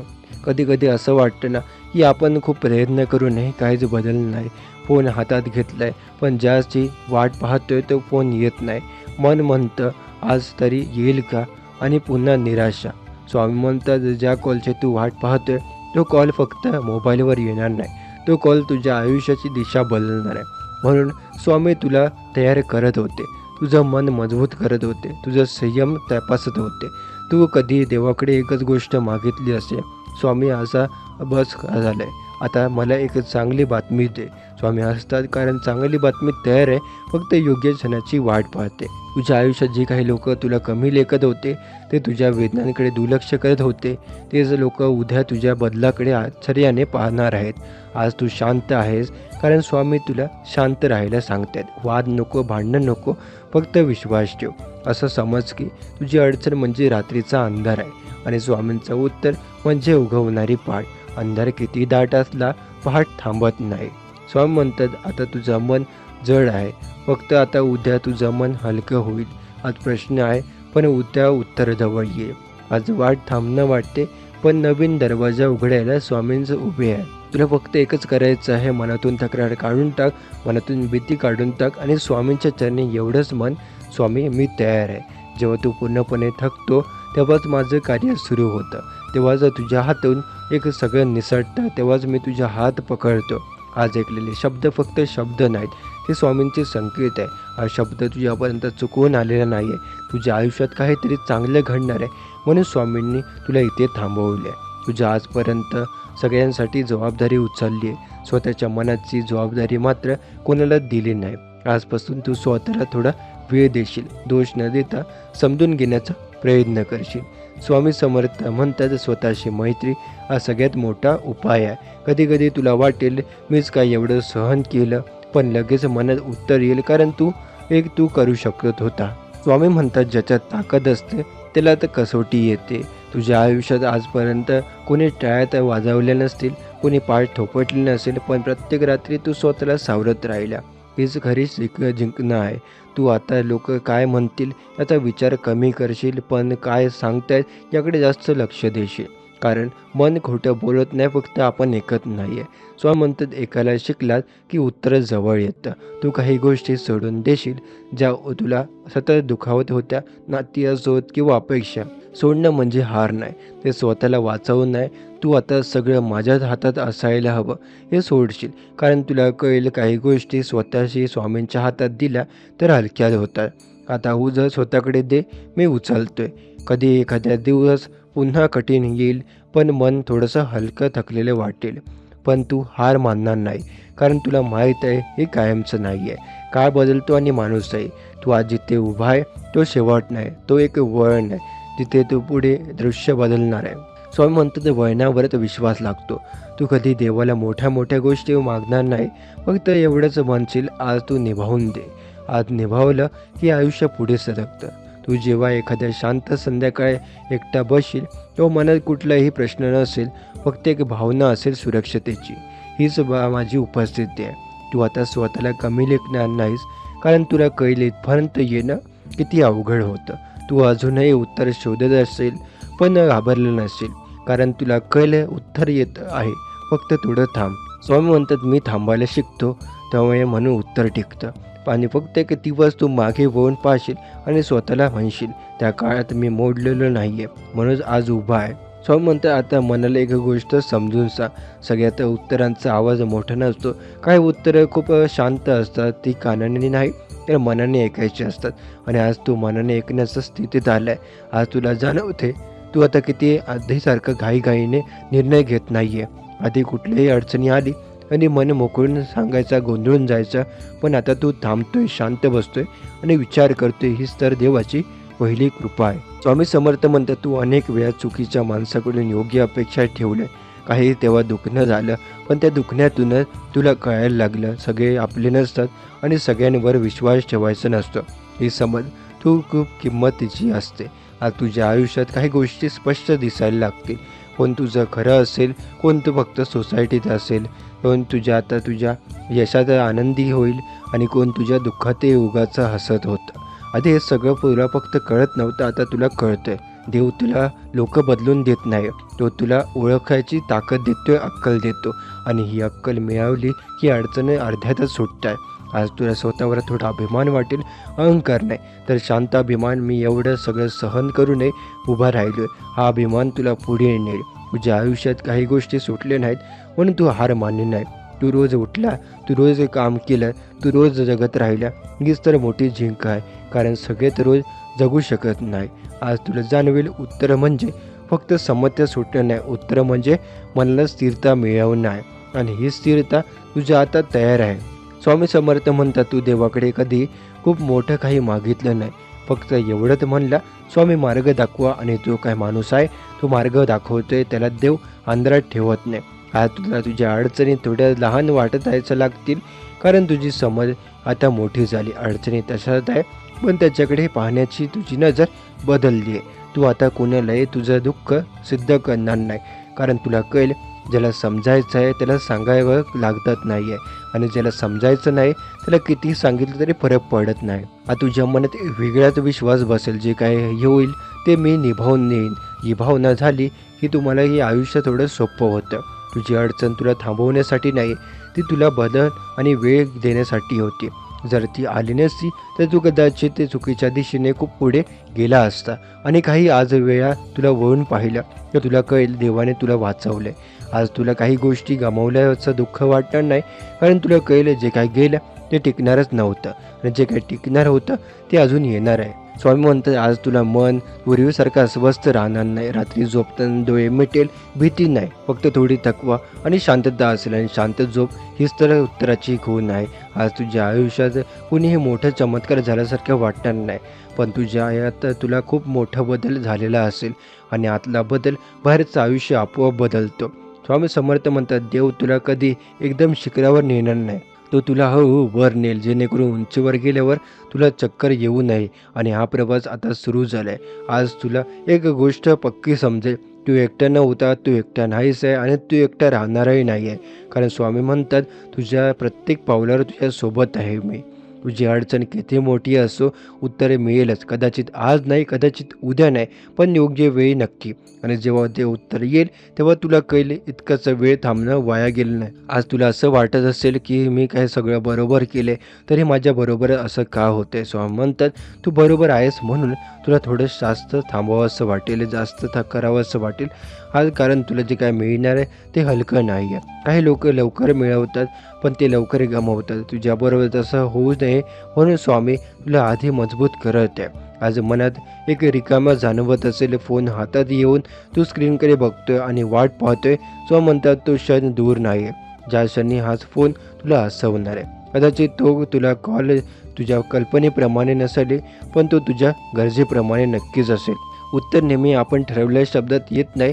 कधी कधी असं वाटतं ना की आपण खूप प्रयत्न करूनही काहीच बदल नाही. फोन हातात घेतलाय पण ज्याची वाट पाहतोय तो फोन येत नाही. मन म्हणतं आज तरी येईल का आणि पुन्हा निराशा. स्वामी म्हणतात ज्या कॉलची तू वाट पाहतोय तो कॉल फक्त मोबाईलवर येणार नाही, तो कॉल तुझ्या आयुष्याची दिशा बदलणार आहे. म्हणून स्वामी तुला तयार करत होते, तुझं मन मजबूत करत होते, तुझं संयम तपासत होते. तू कधी देवाकडे एकच गोष्ट मागितली असेल, स्वामी असा बस झालंय, आता मला एक चांगली बातमी दे. स्वामी हसतात कारण चांगली बातमी तयार आहे, फक्त योग्य क्षणाची वाट पाहते. तुझ्या आयुष्यात जे काही लोक तुला कमी लेखत होते, ते तुझ्या वेदनांकडे दुर्लक्ष करत होते, तेच लोक उद्या तुझ्या बदलाकडे आश्चर्याने पाहणार आहेत. आज तू शांत आहेस कारण स्वामी तुला शांत राहायला सांगतात. वाद नको, भांडण नको, फक्त विश्वास ठेव. असं समज की तुझी अडचण म्हणजे रात्रीचा अंधार आहे आणि स्वामींचं उत्तर म्हणजे उगवणारी पहाट. अंधार किती दाट असला पहाट थांबत नाही. स्वामी म्हणतात आता तुझं मन जड आहे, फक्त आता उद्या तुझं मन हलकं होईल. आज प्रश्न आहे पण उद्या उत्तर जवळ ये. आज वाट थांबणं वाटते पण नवीन दरवाजा उघडायला स्वामींचं उभे आहे. तुला फक्त एकच करायचं आहे, मनातून तक्रार काढून टाक, मनातून भीती काढून टाक आणि स्वामींच्या चरणी एवढंच म्हण, स्वामी मी तयार आहे. जेव्हा तू पूर्णपणे थकतो तेव्हाच माझं कार्य सुरू होतं, तेव्हाच तुझ्या हातून एक सगळं निसटतं, तेव्हाच मी तुझा हात पकडतो. आज ऐकलेले शब्द फक्त शब्द नाहीत, ते स्वामींचे संकेत आहे. हा शब्द तुझ्यापर्यंत चुकवून आलेला नाही आहे. तुझ्या आयुष्यात काहीतरी चांगलं घडणार आहे म्हणून स्वामींनी तुला इथे थांबवले आहे. तुझ्या आजपर्यंत सगळ्यांसाठी जबाबदारी उचलली आहे, स्वतःच्या मनाची जबाबदारी मात्र कोणाला दिली नाही. आजपासून तू स्वतःला थोडा वेळ देशील, दोष न देता समजून घेण्याचा प्रयत्न करशील. स्वामी समर्थ म्हणतात स्वतःशी मैत्री हा सगळ्यात मोठा उपाय आहे. कधी कधी तुला वाटेल मीच काय एवढं सहन केलं, पण लगेच मनात उत्तर येईल कारण तू करू शकत होता. स्वामी म्हणतात ज्याच्यात ताकद असते त्याला तर कसोटी येते. तुझ्या आयुष्यात आजपर्यंत कोणी टाळ्या वाजवल्या नसतील, कोणी पाठ थोपटले नसेल, पण प्रत्येक रात्री तू स्वतःला सावरत राहिला. हीच खरी जिंकणं आहे. तू आता लोक काय म्हणतील याचा विचार कमी करशील, पण काय सांगतायत याकडे जास्त लक्ष देशील. कारण मन खोटं बोलत नाही, फक्त आपण ऐकत नाही आहे. स्वामी म्हणतात ऐकायला शिकलात की उत्तर जवळ येतं. तू काही गोष्टी सोडून देशील ज्या तुला सतत दुखावत होत्या, नाती असोत किंवा अपेक्षा. सोडणं म्हणजे हार नाही, ते स्वतःला वाचवून नाही. तू आता सगळं माझ्याच हातात असायला हवं हे सोडशील, कारण तुला कळेल काही गोष्टी स्वतःशी स्वामींच्या हातात दिल्या तर हलक्यात होतात. आता जर स्वतःकडे दे, मी उचलतोय. कधी एखाद्या दिवस पुन्हा कठीण येईल, पण मन थोडंसं हलकं थकलेलं वाटेल, पण तू हार मानणार नाही, कारण तुला माहीत आहे हे कायमचं नाही आहे. काळ बदलतो आणि माणूस आहे. तू आज जिथे उभा आहे तो शेवट नाही, तो एक वळण आहे जिथे तू पुढे दृश्य बदलणार आहे. स्वामी म्हणतात वळणावरच विश्वास लागतो. तू कधी देवाला मोठ्या मोठ्या गोष्टी मागणार नाही, फक्त एवढंच म्हणशील आज तू निभावून दे. आज निभावलं की आयुष्य पुढे सरकतं. तू जेव्हा एखाद्या शांत संध्याकाळी एकटा बसशील तेव्हा मनात कुठलाही प्रश्न नसेल, फक्त एक भावना असेल सुरक्षतेची. हीच माझी उपस्थिती आहे. तू आता स्वतःला कमी लेखणार नाहीस, कारण तुला कळेल इथपर्यंत येणं किती अवघड होतं. तू अजूनही उत्तर शोधत असेल पण घाबरलं नसेल, कारण तुला कळलं उत्तर येत आहे, फक्त थोडं थांब. स्वामी म्हणतात मी थांबायला शिकतो त्यामुळे म्हणून उत्तर टिकतं. आणि फक्त एक दिवस तू मागे वळून पाहशील आणि स्वतःला म्हणशील त्या काळात मी मोडलेलो नाही आहे, म्हणून आज उभा आहे. स्वामी म्हणतात आता मनाला एक गोष्ट समजून सांग, सगळ्यात उत्तरांचा आवाज मोठा नसतो. काही उत्तरं खूप शांत असतात, ती कानाने नाही तर मनाने ऐकायची असतात. आणि आज तू मनाने ऐकण्याच्या स्थितीत आला आहे. आज तुला जाणवते तू आता किती आधीसारखं घाईघाईने निर्णय घेत नाही आहे. आधी कुठलीही अडचणी आली आणि मन मोकळून सांगायचा, गोंधळून जायचा, पण आता तू थांबतोय, शांत बसतोय आणि विचार करतोय. हीच तर देवाची पहिली कृपा आहे. स्वामी समर्थ म्हणतात तू अनेक वेळा चुकीच्या माणसाकडून योग्य अपेक्षा ठेवल्या, काही तेव्हा दुखणं झालं, पण त्या दुखण्यातूनच तुला कळायला लागलं सगळे आपले नसतात आणि सगळ्यांवर विश्वास ठेवायचा नसतो. ही समज तू खूप किंमतीची असते. आज तुझ्या आयुष्यात काही गोष्टी स्पष्ट दिसायला लागतील. कोण तुझं खरं असेल, कोण तू फक्त सोसायटीत असेल, कोण तुझ्या यशात आनंदी होईल आणि कोण तुझ्या दुःखातही उगाचं हसत होतं. आधी हे सगळं तुला फक्त कळत नव्हतं, आता तुला कळतंय. देव तुला लोक बदलून देत नाही, तो तुला ओळखायची ताकद देतोय, अक्कल देतो. आणि ही अक्कल मिळवली की अडचणी अर्ध्यातच सुटताय. आज तुला स्वतःवर थोडा अभिमान वाटेल, अहंकार नाही, तर शांत अभिमान. मी एवढं सगळं सहन करू नये उभा राहिलोय, हा अभिमान तुला पुढे नेईल. तुझ्या आयुष्यात काही गोष्टी सुटल्या नाहीत म्हणून तू हार मानली नाही. तू रोज उठला, तू रोज काम केलं, तू रोज जगत राहिला, हीच तर मोठी जिंक आहे. कारण सगळे तर रोज जगू शकत नाही. आज तुला जाणवेल, उत्तर म्हणजे फक्त समस्या सुटणं नाही, उत्तर म्हणजे मनाला स्थिरता मिळवणं आहे. आणि ही स्थिरता तुझ्या आता तयार आहे. स्वामी समर्थ म्हणतात, तू देवाकडे कधी खूप मोठं काही मागितलं नाही, फक्त एवढंच म्हणला, स्वामी मार्ग दाखवा. आणि जो काय माणूस आहे तो मार्ग दाखवतोय, त्याला देव अंधारात ठेवत नाही. आज तुला तुझ्या अडचणी थोड्या लहान वाटायला लागतील, कारण तुझी समज आता मोठी झाली. अडचणी तशाच आहे, पण त्याच्याकडे पाहण्याची तुझी नजर बदलली आहे. तू आता कोणालाही तुझं दुःख सिद्ध करणार नाही, कारण तुला कळेल, ज्याला समजायचं आहे त्याला सांगावं लागत नाही आहे, आणि ज्याला समजायचं नाही त्याला कितीही सांगितलं तरी फरक पडत नाही. आता तुझ्या मनात वेगळाच विश्वास बसेल, जे काय होईल ते मी निभावून नेईन. ही भावना झाली की तुम्हाला हे आयुष्य थोडं सोपं होतं. तुझी अडचण तुला थांबवण्यासाठी नाही, ती तुला बदल आणि वेळ देण्यासाठी होती. जर ती आली नसती तर तू कदाचित ते चुकीच्या दिशेने खूप पुढे गेला असता. आणि काही आज वेळा तुला वळून पाहिलं तर तुला कळेल, देवाने तुला वाचवलं. आज तुला काही गोष्टी गमावल्याचं दुःख वाटणार नाही, कारण तुला कळेल, जे काय गेलं ते टिकणारच नव्हतं, आणि जे काही टिकणार होतं ते अजून येणार आहे. स्वामी म्हणतात, आज तुला मन पूर्वीसारखं अस्वस्थ राहणार नाही. रात्री झोपताना डोळे मिटेल, भीती नाही, फक्त थोडी थकवा आणि शांतता असेल. आणि शांत झोप हीच तर उत्तराची खूण आहे. आज तुझ्या आयुष्यात कुणीही मोठं चमत्कार झाल्यासारखं वाटणार नाही, पण तुझ्या यात तुला खूप मोठा बदल झालेला असेल, आणि आतला बदल बाहेरचं आयुष्य आपोआप बदलतो. स्वामी समर्थ म्हणतात, देव तुला कधी एकदम शिखरावर नेणार नाही, तो तुला हळूहळू वर नेल, जेणेकरून उंचीवर गेल्यावर तुला चक्कर येऊ नये. आणि हा प्रवास आता सुरू झाला आहे. आज तुला एक गोष्ट पक्की समजेल, तू एकटा नव्हता, तू एकटा नाहीच आहे, आणि तू एकटा राहणारही नाही आहे. कारण स्वामी म्हणतात, तुझ्या प्रत्येक पावलावर तुझ्यासोबत आहे मी. तुझी अडचण किती मोठी असो, उत्तरे मिळेलच. कदाचित आज नाही, कदाचित उद्या नाही, पण योग्य वेळी नक्की. आणि जेव्हा ते उत्तर येईल तेव्हा तुला कळेल, इतकंच वेळ थांबणं वाया गेलं नाही. आज तुला असं वाटत असेल की मी काय सगळं बरोबर केले, तरी माझ्याबरोबर असं का होते. स्वामी म्हणतात, तू बरोबर आहेस, म्हणून तुला थोडं जास्त थांबावं असं वाटेल, जास्त करावं असं वाटेल आज, कारण तुला जे काय मिळणार आहे ते हलकं नाही आहे. काही लोक लवकर मिळवतात, पण ते लवकर गमावतात. तुझ्याबरोबर तसं होऊ नये म्हणून स्वामी तुला आधी मजबूत करत आहे. आज मनात एक रिकामा जाणवत असेल, फोन हातात येऊन तू स्क्रीनकडे बघतोय आणि वाट पाहतोय. स्वामी म्हणतात, तो क्षण दूर नाही आहे, ज्या क्षणी हाच फोन तुला हसवणार आहे. कदाचित तो तुला कॉल तुझ्या कल्पनेप्रमाणे नसेल, पण तो तुझ्या गरजेप्रमाणे नक्कीच असेल. उत्तर नेहमी आपण ठरवलेल्या शब्दात येत नाही,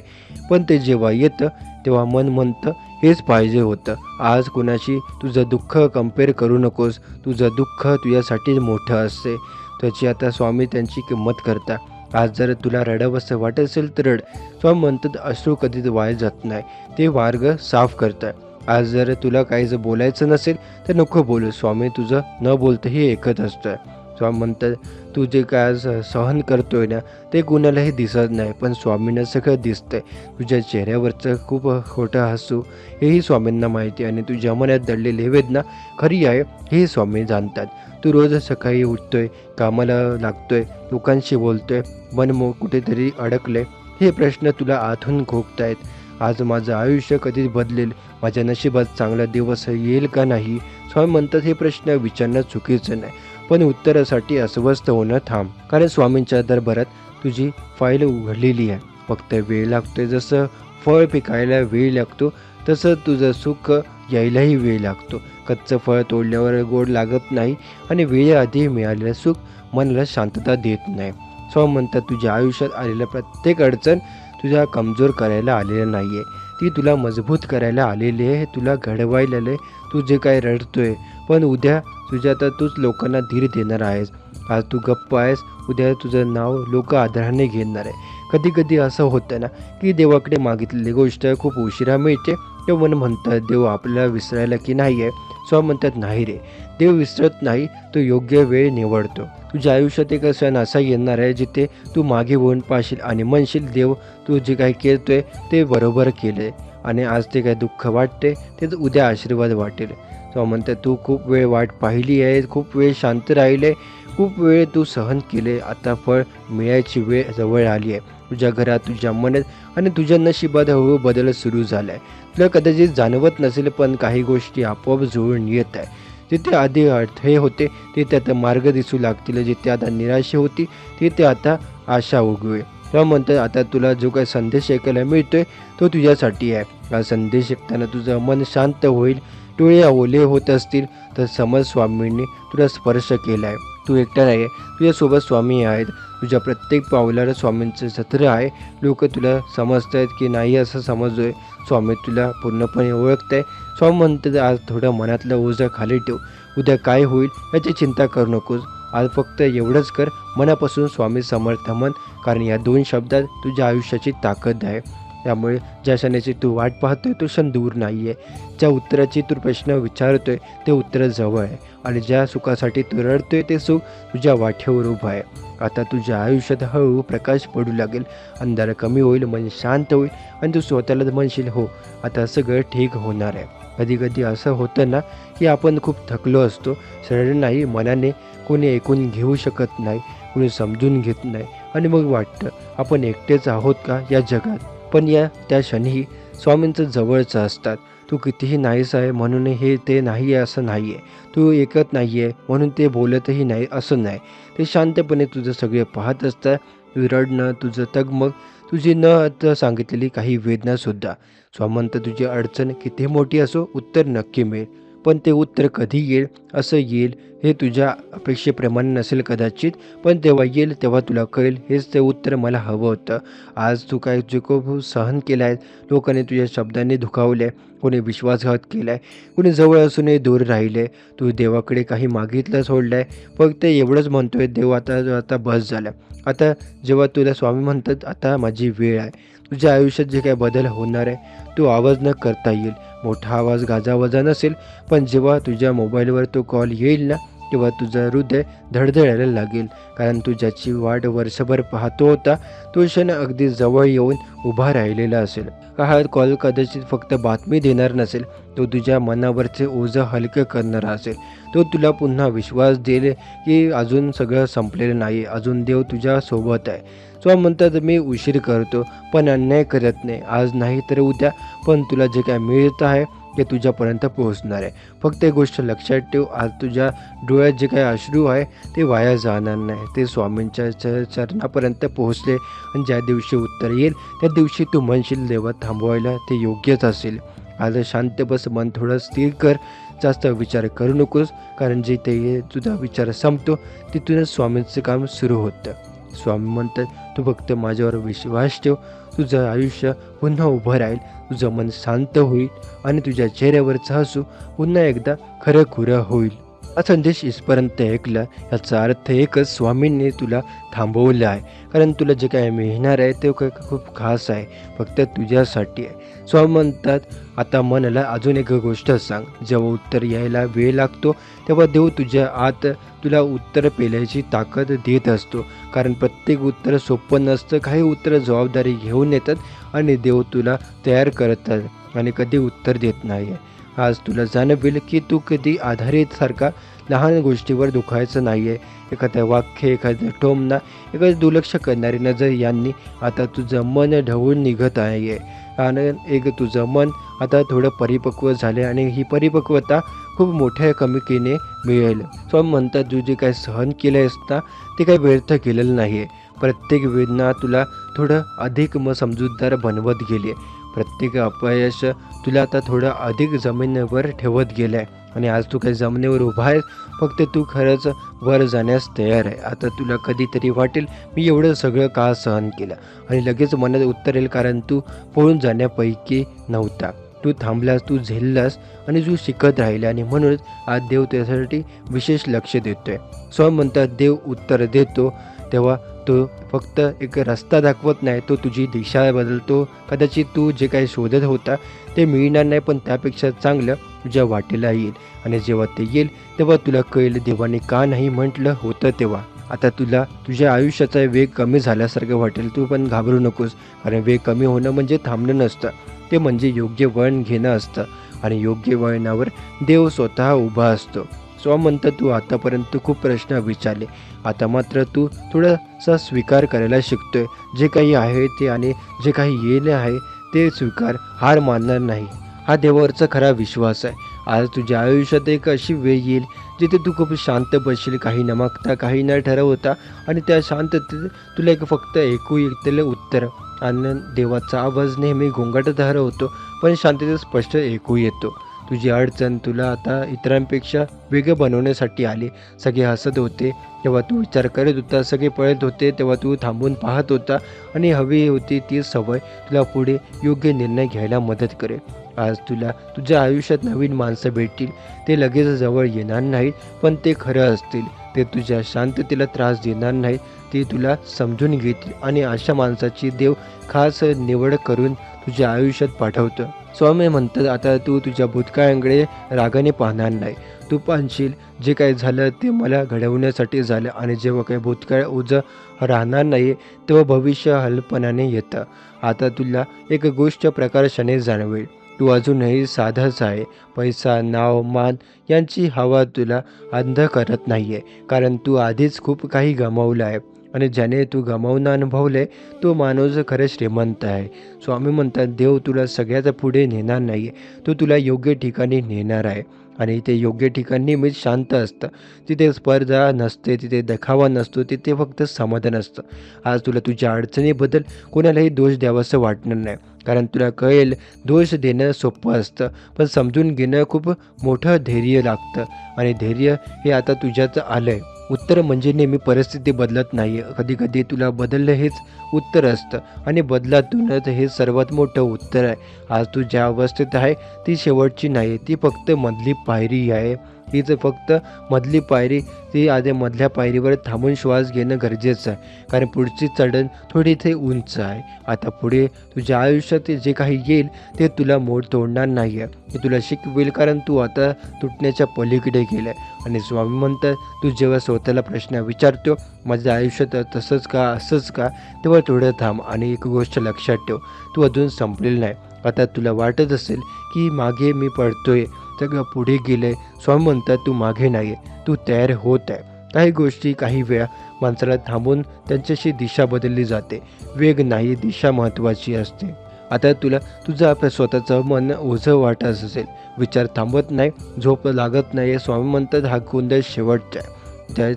पण ते जेव्हा येतं तेव्हा मन म्हणतं, हेच पाहिजे होतं. आज कुणाशी तुझं दुःख कंपेअर करू नकोस. तुझं दुःख तुझ्यासाठी मोठं असते, त्याची आता स्वामी त्यांची किंमत करता. आज जर तुला रडावंसं वाटत असेल तर रड. स्वामी म्हणतात, अश्रू कधीच वाया जात नाही, ते मार्ग साफ करतात. आज जर तुला काहीच बोलायचं नसेल तर नको बोलू. स्वामी तुझं न बोलतंही ऐकत असतं. स्वामी म्हणतात, तू जे काय आज सहन करतोय ना, ते कुणालाही दिसत नाही, पण स्वामींना सगळं दिसतंय. तुझ्या चेहऱ्यावरचं खूप खोटं हसू हेही स्वामींना माहिती आहे, आणि तुझ्या मनात दडलेली वेदना खरी आहे हेही स्वामी जाणतात. तू रोज सकाळी उठतोय, कामाला लागतोय, लोकांशी बोलतोय, मन कुठेतरी अडकले. हे प्रश्न तुला आतून खोकतायत. आज माझं आयुष्य कधी बदलेल, माझ्या नशिबात चांगला दिवस येईल का नाही. स्वामी म्हणतात, हे प्रश्न विचारणं चुकीचं नाही, पण उत्तरासाठी अस्वस्थ होणं थांब. कारण स्वामींच्या दरबारात तुझी फाईल उघडलेली आहे. फक्त वेळ लागतोय. जसं फळ पिकायला वेळ लागतो, तसं तुझं सुख यायलाही वेळ लागतो. कच्चं फळ तोडल्यावर गोड लागत नाही, आणि वेळेआधी मिळालेलं सुख मनाला शांतता देत नाही. स्वामी म्हणतात, तुझ्या आयुष्यात आलेल्या प्रत्येक अडचण तुझ्या कमजोर करायला आलेलं नाही आहे, ती तुला मजबूत करायला आलेली आहे, तुला घडवायला आले. तू जे काय रडतोय, पण उद्या तुझ्या आता तूच लोकांना धीर देणार आहेस. आज तू गप्प आहेस, उद्या तुझं नाव लोक आदराने घेणार आहे. कधी कधी असं होतं ना, की देवाकडे मागितलेली गोष्ट खूप उशिरा मिळते. तेव्हा मन म्हणतात देव आपल्याला विसरायला की नाही आहे. स्वामी म्हणतात नाही रे, देव विसरत नाही, तो योग्य वेळ निवडतो. तुझ्या आयुष्यात एक क्षण असा येणार आहे जिथे तू मागे वळून पाहशील आणि म्हणशील देव तू जे काही केलतोय ते बरोबर केले आणि आज ते काय दुःख वाटते तेच उद्या आशीर्वाद वाटेल. स्वामी म्हणतात तू खूप वेळ वाट पाहिली आहे, खूप वेळ शांत राहिले, खूप वेळ तू सहन केले. आता फळ मिळायची वेळ जवळ आली आहे. तुझ्या घरात, तुझ्या मनात आणि तुझ्या नशिबात हळूहळू बदल सुरू झाला आहे. तुला कदाचित जाणवत नसेल, पण काही गोष्टी आपोआप जुळून येत आहे. जिथे आधी अडथळे होते तिथे आता मार्ग दिसू लागतील. जिथे आता निराशा होती तिथे आता आशा उगवेल. तेव्हा म्हणतात आता तुला जो काही संदेश ऐकायला मिळतोय तो तुझ्यासाठी आहे. हा संदेश ऐकताना तुझं मन शांत होईल, डोळे ओले होत असतील तर समज स्वामींनी तुला स्पर्श केला आहे. तू एकटा नाही आहे, तुझ्यासोबत स्वामी आहेत. तुझ्या प्रत्येक पावलाला स्वामींचं छत्र आहे. लोक तुला समजत आहेत की नाही असं समजतोय, स्वामी तुला पूर्णपणे ओळखत आहे. स्वामी म्हणतात आज थोडं मनातलं ओझं खाली ठेव, उद्या काय होईल याची चिंता करू नकोस. आज फक्त एवढंच कर, मनापासून स्वामी समर्थ म्हण, कारण या 2 शब्दात तुझ्या आयुष्याची ताकद आहे. त्यामुळे ज्या क्षणाची तू वाट पाहतोय तो क्षण दूर नाही आहे. ज्या उत्तराची तू प्रश्न विचारतोय ते उत्तर जवळ आहे आणि ज्या सुखासाठी तू रडतोय ते सुख तुझ्या वाटेवर उभं आहे. आता तुझ्या आयुष्यात हळूहळू प्रकाश पडू लागेल, अंधार कमी होईल, मन शांत होईल आणि तू स्वतःला म्हणशील हो आता सगळं ठीक होणार आहे. कधी कधी असं होतं ना की आपण खूप थकलो असतो, सरळ नाही मनाने कोणी ऐकून घेऊ शकत नाही, कोणी समजून घेत नाही आणि मग वाटतं आपण एकटेच आहोत का या जगात. पण त्या क्षणीही स्वामींचं जवळचं असतात. तू कितीही नाहीस आहे म्हणून हे ते नाही आहे असं नाही आहे, तू ऐकत नाही आहे म्हणून ते बोलतही नाही असं नाही. ते शांतपणे तुझं सगळे पाहत असतात. तुझं रडणं, तुझं तगमग, तुझी न आता सांगितलेली काही वेदनासुद्धा. स्वामी म्हणतात तुझी अडचण किती मोठी असो उत्तर नक्की मिळेल, पण ते उत्तर कधी येईल, असं येईल हे तुझ्या अपेक्षेप्रमाणे नसेल कदाचित, पण तेव्हा येईल तेव्हा तुला कळेल हेच ते उत्तर मला हवं होतं. आज तू काय जे खूप सहन केलं आहे, लोकांनी तुझ्या शब्दांनी दुखावले, कोणी विश्वासघात केला आहे, कोणी जवळ असूनही दूर राहिले. तू देवाकडे काही मागितलं सोडलं आहे, फक्त एवढंच म्हणतोय देव आता आता बस झालं. आता जेव्हा तुला स्वामी म्हणतात आता माझी वेळ आहे, तुझ्या आयुष्यात जे काही बदल होणार आहे तो आवाज न करता येईल. मोठा आवाज गाजावाजा नसेल, पण जेव्हा तुझ्या मोबाईलवर तो कॉल येईल ना तेव्हा तुझं हृदय धडधडायला लागेल, कारण तू ज्याची वाट वर्षभर पाहतो होता तो क्षण अगदी जवळ येऊन उभा राहिलेला असेल. हा कॉल कदाचित फक्त बातमी देणार नसेल, तो तुझ्या मनावरचे ओझं हलकं करणारा असेल. तो तुला पुन्हा विश्वास देईल की अजून सगळं संपलेलं नाही, अजून देव तुझ्या सोबत आहे. स्वामी म्हणतात मी उशीर करतो पण अन्याय करत नाही, आज नाही तर उद्या, पण तुला जे काय मिळत आहे ते तुझ्यापर्यंत पोहोचणार आहे. फक्त एक गोष्ट लक्षात ठेव, आज तुझ्या डोळ्यात जे काही अश्रू आहे ते वाया जाणार नाही, ते स्वामींच्या चरणापर्यंत पोहोचले आणि ज्या दिवशी उत्तर येईल त्या दिवशी तू म्हणशील देवा थांबवायला ते योग्यच असेल. आज शांत बस, मन थोडं स्थिर कर, जास्त विचार करू नकोस, कारण जे ते तुझा विचार संपतो तिथूनच स्वामींचं काम सुरू होतं. स्वामी म्हणतात तू फक्त माझ्यावर विश्वास ठेव, तुझं आयुष्य पुन्हा उभं राहील, तुझं मन शांत होईल आणि तुझ्या चेहऱ्यावरचं हसू पुन्हा एकदा खरं खुरं होईल. हा संदेश इथपर्यंत ऐकला याचा अर्थ एकच, स्वामींनी तुला थांबवलं आहे, कारण तुला जे काय मिळणार आहे ते खूप खास आहे, फक्त तुझ्यासाठी आहे. स्वामी म्हणतात आता मनाला अजून एक गोष्ट सांग, जेव्हा उत्तर यायला वेळ लागतो तेव्हा देव तुझ्या आत तुला उत्तर पेलायची ताकद देत असतो, कारण प्रत्येक उत्तर सोपं नसतं. काही उत्तर जबाबदारी घेऊन येतात आणि देव तुला तयार करतात आणि कधी उत्तर देत नाही. आज तुला जाणवेल की तू कधी आधारित सारखा लहान गोष्टीवर दुखायचं नाही आहे. एखादं वाक्य, एखादं टोमणा, एखादं दुर्लक्ष करणारी नजर यांनी आता तुझं मन ढवळून निघत आहे आणि एक तुझं मन आता थोडं परिपक्व झाले आणि ही परिपक्वता खूप मोठ्या कमिकीने मिळेल. स्वामी म्हणतात तू जे काय सहन केलं आहेस ना ते काही व्यर्थ केलेलं नाही आहे. प्रत्येक वेदना तुला थोडं अधिक समजूतदार बनवत गेली आहे. प्रत्येक अपयश तुला आता थोडं अधिक जमिनीवर ठेवत गेलं आहे आणि आज तू काही जमिनीवर उभा आहेस, फक्त तू खरंच वर जाण्यास तयार आहे. आता तुला कधीतरी वाटेल, मी एवढं सगळं का सहन केलं, आणि लगेच मनात उत्तर येईल, कारण तू पळून जाण्यापैकी नव्हता. तू थांबलास, तू झेललास आणि तू शिकत राहिला, आणि म्हणूनच आज देव त्यासाठी विशेष लक्ष देतोय. स्वामी म्हणतात, देव उत्तर देतो तेव्हा तो फक्त एक रस्ता दाखवत नाही, तो तुझी दिशा बदलतो. कदाचित तू जे काही शोधत होता ते मिळणार नाही, पण त्यापेक्षा चांगलं तुझ्या वाटेला येईल, आणि जेव्हा ते येईल तेव्हा तुला कळेल देवाने का नाही म्हटलं होतं तेव्हा. आता तुला तुझ्या आयुष्याचा वेग कमी झाल्यासारखं वाटेल, तू पण घाबरू नकोस, कारण वेग कमी होणं म्हणजे थांबणं नसतं, ते म्हणजे योग्य वळण घेणं असतं, आणि योग्य वळणावर देव स्वतः उभा असतो. स्वामी म्हणतात, तू आतापर्यंत खूप प्रश्न विचारले, आता मात्र तू थोडासा स्वीकार करायला शिकतोय. जे काही आहे ते आणि जे काही येईल आहे ते स्वीकार, हार मानणार नाही. हा देवावरचा खरा विश्वास आहे. आज तुझ्या आयुष्यात एक अशी वेळ येईल जिथे तू खूप शांत बसशील, काही न मागता, काही न ठरवता, आणि त्या शांततेत तुला एक फक्त ऐकू येतले उत्तर. आणि देवाचा आवाज नेहमी गोंगाटात हरवतो, पण शांततेत स्पष्ट ऐकू येतो. तुझी अडचण तुला आता इतरांपेक्षा वेगळं बनवण्यासाठी आली. सगळे हसत होते तेव्हा तू विचार करत होता, सगळे पळत होते तेव्हा तू थांबून पाहत होता, आणि हवी होती ती सवय तुला पुढे योग्य निर्णय घ्यायला मदत करेल. आज तुला तुझ्या आयुष्यात नवीन माणसं भेटतील. ते लगेच जवळ येणार नाहीत, पण ते खरं असतील. ते तुझ्या शांततेला त्रास देणार नाहीत, ते तुला समजून घेतील, आणि अशा माणसाची देव खास निवड करून तुझ्या आयुष्यात पाठवतं. स्वामी म्हणतात, आता तू तुझ्या भूतकाळाकडे रागाने पाहणार नाही. तू पाहशील, जे काही झालं ते मला घडवण्यासाठी झालं, आणि जेव्हा काही भूतकाळ ओझं राहणार नाही तेव्हा भविष्य हलपणाने येतं. आता तुला एक गोष्ट प्रकर्षाने जाणवेल, तू अजूनही साधाच आहे. पैसा, नाव, मान यांची हवा तुला अंध करत नाही आहे, कारण तू आधीच खूप काही गमावलं आहे, आणि ज्याने तू गमावून अनुभवले तो माणूस खरं श्रीमंत आहे. स्वामी म्हणतात, देव तुला सगळ्यात पुढे नेणार नाही आहे, तो तुला योग्य ठिकाणी नेणार आहे, आणि ते योग्य ठिकाण नेहमीच शांत असतं. तिथे स्पर्धा नसते, तिथे देखावा नसतो, तिथे फक्त समाधान असतं. आज तुला तुझ्या अडचणीबद्दल कोणालाही दोष द्यावासं वाटणार नाही, कारण तुला कळेल, दोष देणं सोपं असतं, पण समजून घेणं खूप मोठं धैर्य लागतं, आणि धैर्य हे आता तुझ्यात आलं आहे. उत्तर म्हणजे नेहमी परिस्थिती बदलत नाही आहे, कधीकधी तुला बदललं हेच उत्तर असतं, आणि बदलातूनच हे सर्वात मोठं उत्तर आहे. आज तू ज्या अवस्थेत आहे ती शेवटची नाही, ती फक्त मधली पायरी आहे. हीच फक्त मधली पायरी, ती आधी मधल्या पायरीवर थांबून श्वास घेणं गरजेचं आहे, कारण पुढची चढण थोडी इथे उंच आहे. आता पुढे तुझ्या आयुष्यात जे काही येईल ते तुला मोड तोडणार नाही आहे, ते तुला शिकवेल, कारण तू आता तुटण्याच्या पलीकडे गेलं आहे. आणि स्वामी म्हणतात, तू जेव्हा स्वतःला प्रश्न विचारतो, माझ्या आयुष्यात तसंच का, असंच का, तेव्हा थोडं थांब, आणि एक गोष्ट लक्षात ठेव, तू अजून संपलेलं नाही. आता तुला वाटत असेल की मागे मी पडतोय, सगळं पुढे गेलंय. स्वामी म्हणतात, तू मागे नाही आहे, तू तयार होत आहे. काही गोष्टी काही वेळा माणसाला थांबून त्यांच्याशी दिशा बदलली जाते. वेग नाही, दिशा महत्त्वाची असते. आता तुला तुझं आपलं स्वतःचं मन ओझं वाटत असेल, विचार थांबत नाही, झोप लागत नाही. स्वामी म्हणतात, हा गोंधळ शेवटचा आहे.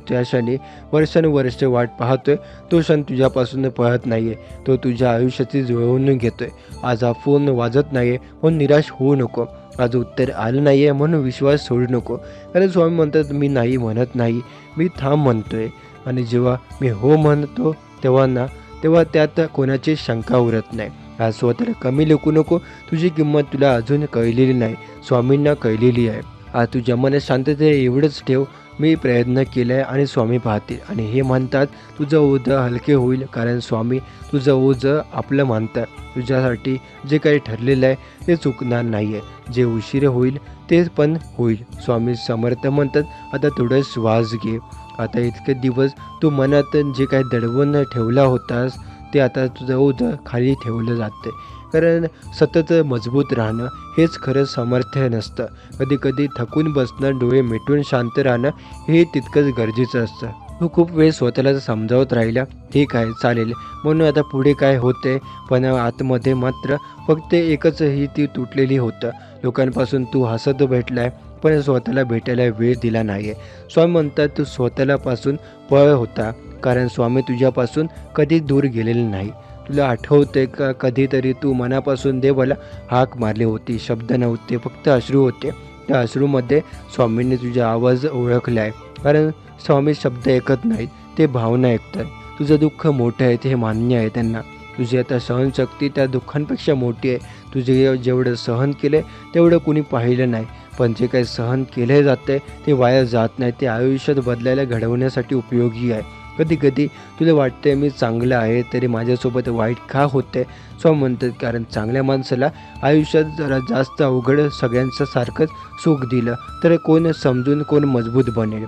त्या क्षणी वर्षानुवर्ष वाट पाहतोय, तो क्षण तुझ्यापासून पळत नाही आहे, तो तुझ्या आयुष्याची जुळवून घेतोय. आज हा फोन वाजत नाही आहे म्हणून निराश होऊ नको, आज उत्तर आलं नाही आहे म्हणून विश्वास सोडू नको, कारण स्वामी म्हणतात, मी नाही म्हणत नाही, मी थांब म्हणतोय, आणि जेव्हा मी हो म्हणतो तेव्हा त्यात कोणाची शंका उरत नाही. आज स्वतःला कमी लेखू नको, तुझी किंमत तुला अजून कळलेली नाही, स्वामींना कळलेली आहे. आज तुझ्या मनात शांतता एवढंच ठेव, मी प्रयत्न केला आहे आणि स्वामी पाहतील, आणि हे म्हणतात तुझं ओझं हलके होईल, कारण स्वामी तुझं ओझं आपलं मानतात. तुझ्यासाठी जे काही ठरलेलं आहे ते चुकणार नाही आहे, जे उशीर होईल ते पण होईल. स्वामी समर्थ म्हणतात, आता थोडं श्वास घे. आता इतके दिवस तू मनात जे काही दडवून ठेवला होतास ते आता तुझं ओझं खाली ठेवलं जातं, कारण सतत मजबूत राहणं हेच खरं सामर्थ्य नसतं. कधीकधी थकून बसणं, डोळे मिटून शांत राहणं हे तितकंच गरजेचं असतं. तू खूप वेळ स्वतःला समजावत राहिला, ठीक आहे, चालेल, म्हणून आता पुढे काय होते, पण आतमध्ये मात्र फक्त एकच ही ती तुटलेली होतं. लोकांपासून तू हसत भेटलाय, पण स्वतःला भेटायला वेळ दिला नाही आहे. स्वामी म्हणतात, तू स्वतःला पासून पळ होता, कारण स्वामी तुझ्यापासून कधी दूर गेलेले नाही. तुला आठवते का कधीतरी तू मनापासून देवाला हाक मारली होती? शब्द नव्हते, फक्त अश्रू होते. त्या अश्रूमध्ये स्वामींनी तुझा आवाज ओळखला आहे. कारण स्वामी शब्द ऐकत नाहीत, ते भावना ऐकतात. तुझं दुःख मोठं आहे ते मान्य आहे त्यांना. तुझी आता सहनशक्ती त्या दुःखांपेक्षा मोठी आहे. तुझे जेवढं सहन केलं तेवढं कुणी पाहिलं नाही. पण जे काही सहन केले जाते ते वाया जात नाही. ते आयुष्यात बदलायला घडवण्यासाठी उपयोगी आहे. कधी कधी तुला वाटते मी चांगलं आहे तरी माझ्यासोबत वाईट का होते? स्वामी म्हणतात कारण चांगल्या माणसाला आयुष्यात जरा जास्त अवघड सगळ्यांचं सारखंच सुख दिलं तर कोण समजून कोण मजबूत बनेल.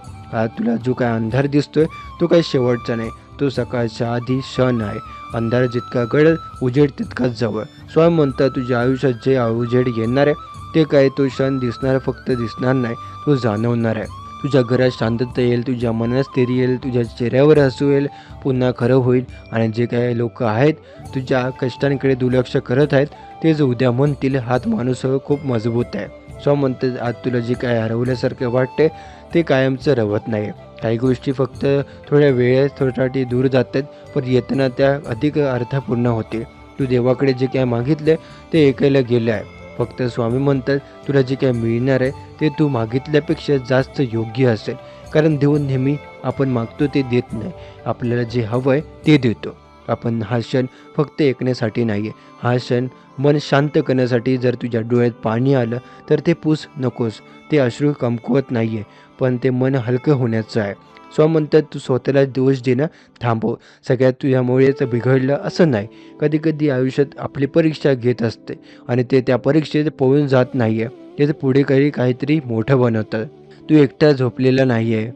तुला जो काय अंधार दिसतोय तो काही शेवटचा नाही, तो सकाळच्या आधी क्षण आहे. अंधार जितका गडद उजेड तितकाच जवळ. स्वामी म्हणतात तुझ्या आयुष्यात जे उजेड येणार आहे ते काय तो क्षण दिसणार, फक्त दिसणार नाही, तो जाणवणार आहे. तुझ्या घरात शांतता येईल, तुझ्या मनात स्थिर येईल, तुझ्या चेहऱ्यावर हसू येईल, पुन्हा खरं होईल. आणि जे काही लोक आहेत तुझ्या कष्टांकडे दुर्लक्ष करत आहेत तेच उद्या म्हणतील हात माणूस खूप मजबूत आहे. स्वामी म्हणतात आज तुला जे काय हरवल्यासारखे वाटते ते कायमचं रवत नाही. काही गोष्टी फक्त थोड्या वेळेसाठी दूर जातात, पण येताना त्या अधिक अर्थपूर्ण होते. तू देवाकडे जे काय मागितले ते ऐकायला गेले आहे. फक्त स्वामी म्हणतात तुला जे काय मिळणार आहे ते तू मागितल्यापेक्षा जास्त योग्य असेल. कारण देव नेहमी आपण मागतो ते देत नाही, आपल्याला जे हवं आहे ते देतो. आपण हा क्षण फक्त ऐकण्यासाठी नाही आहे, हा क्षण मन शांत करण्यासाठी. जर तुझ्या डोळ्यात पाणी आलं तर ते पुस नकोस, ते अश्रू कमकुवत नाही आहे, पण ते मन हलकं होण्याचं आहे. स्वामी म्हणतात तू स्वतःला दोष देणं थांबव. सगळ्यात तुझ्यामुळेच बिघडलं असं नाही. कधी कधी आयुष्यात आपली परीक्षा घेत असते आणि ते त्या परीक्षेत पळून जात नाही आहे, ते पुढे काहीतरी मोठं बनवतं. तू एकटा झोपलेला नाही आहे,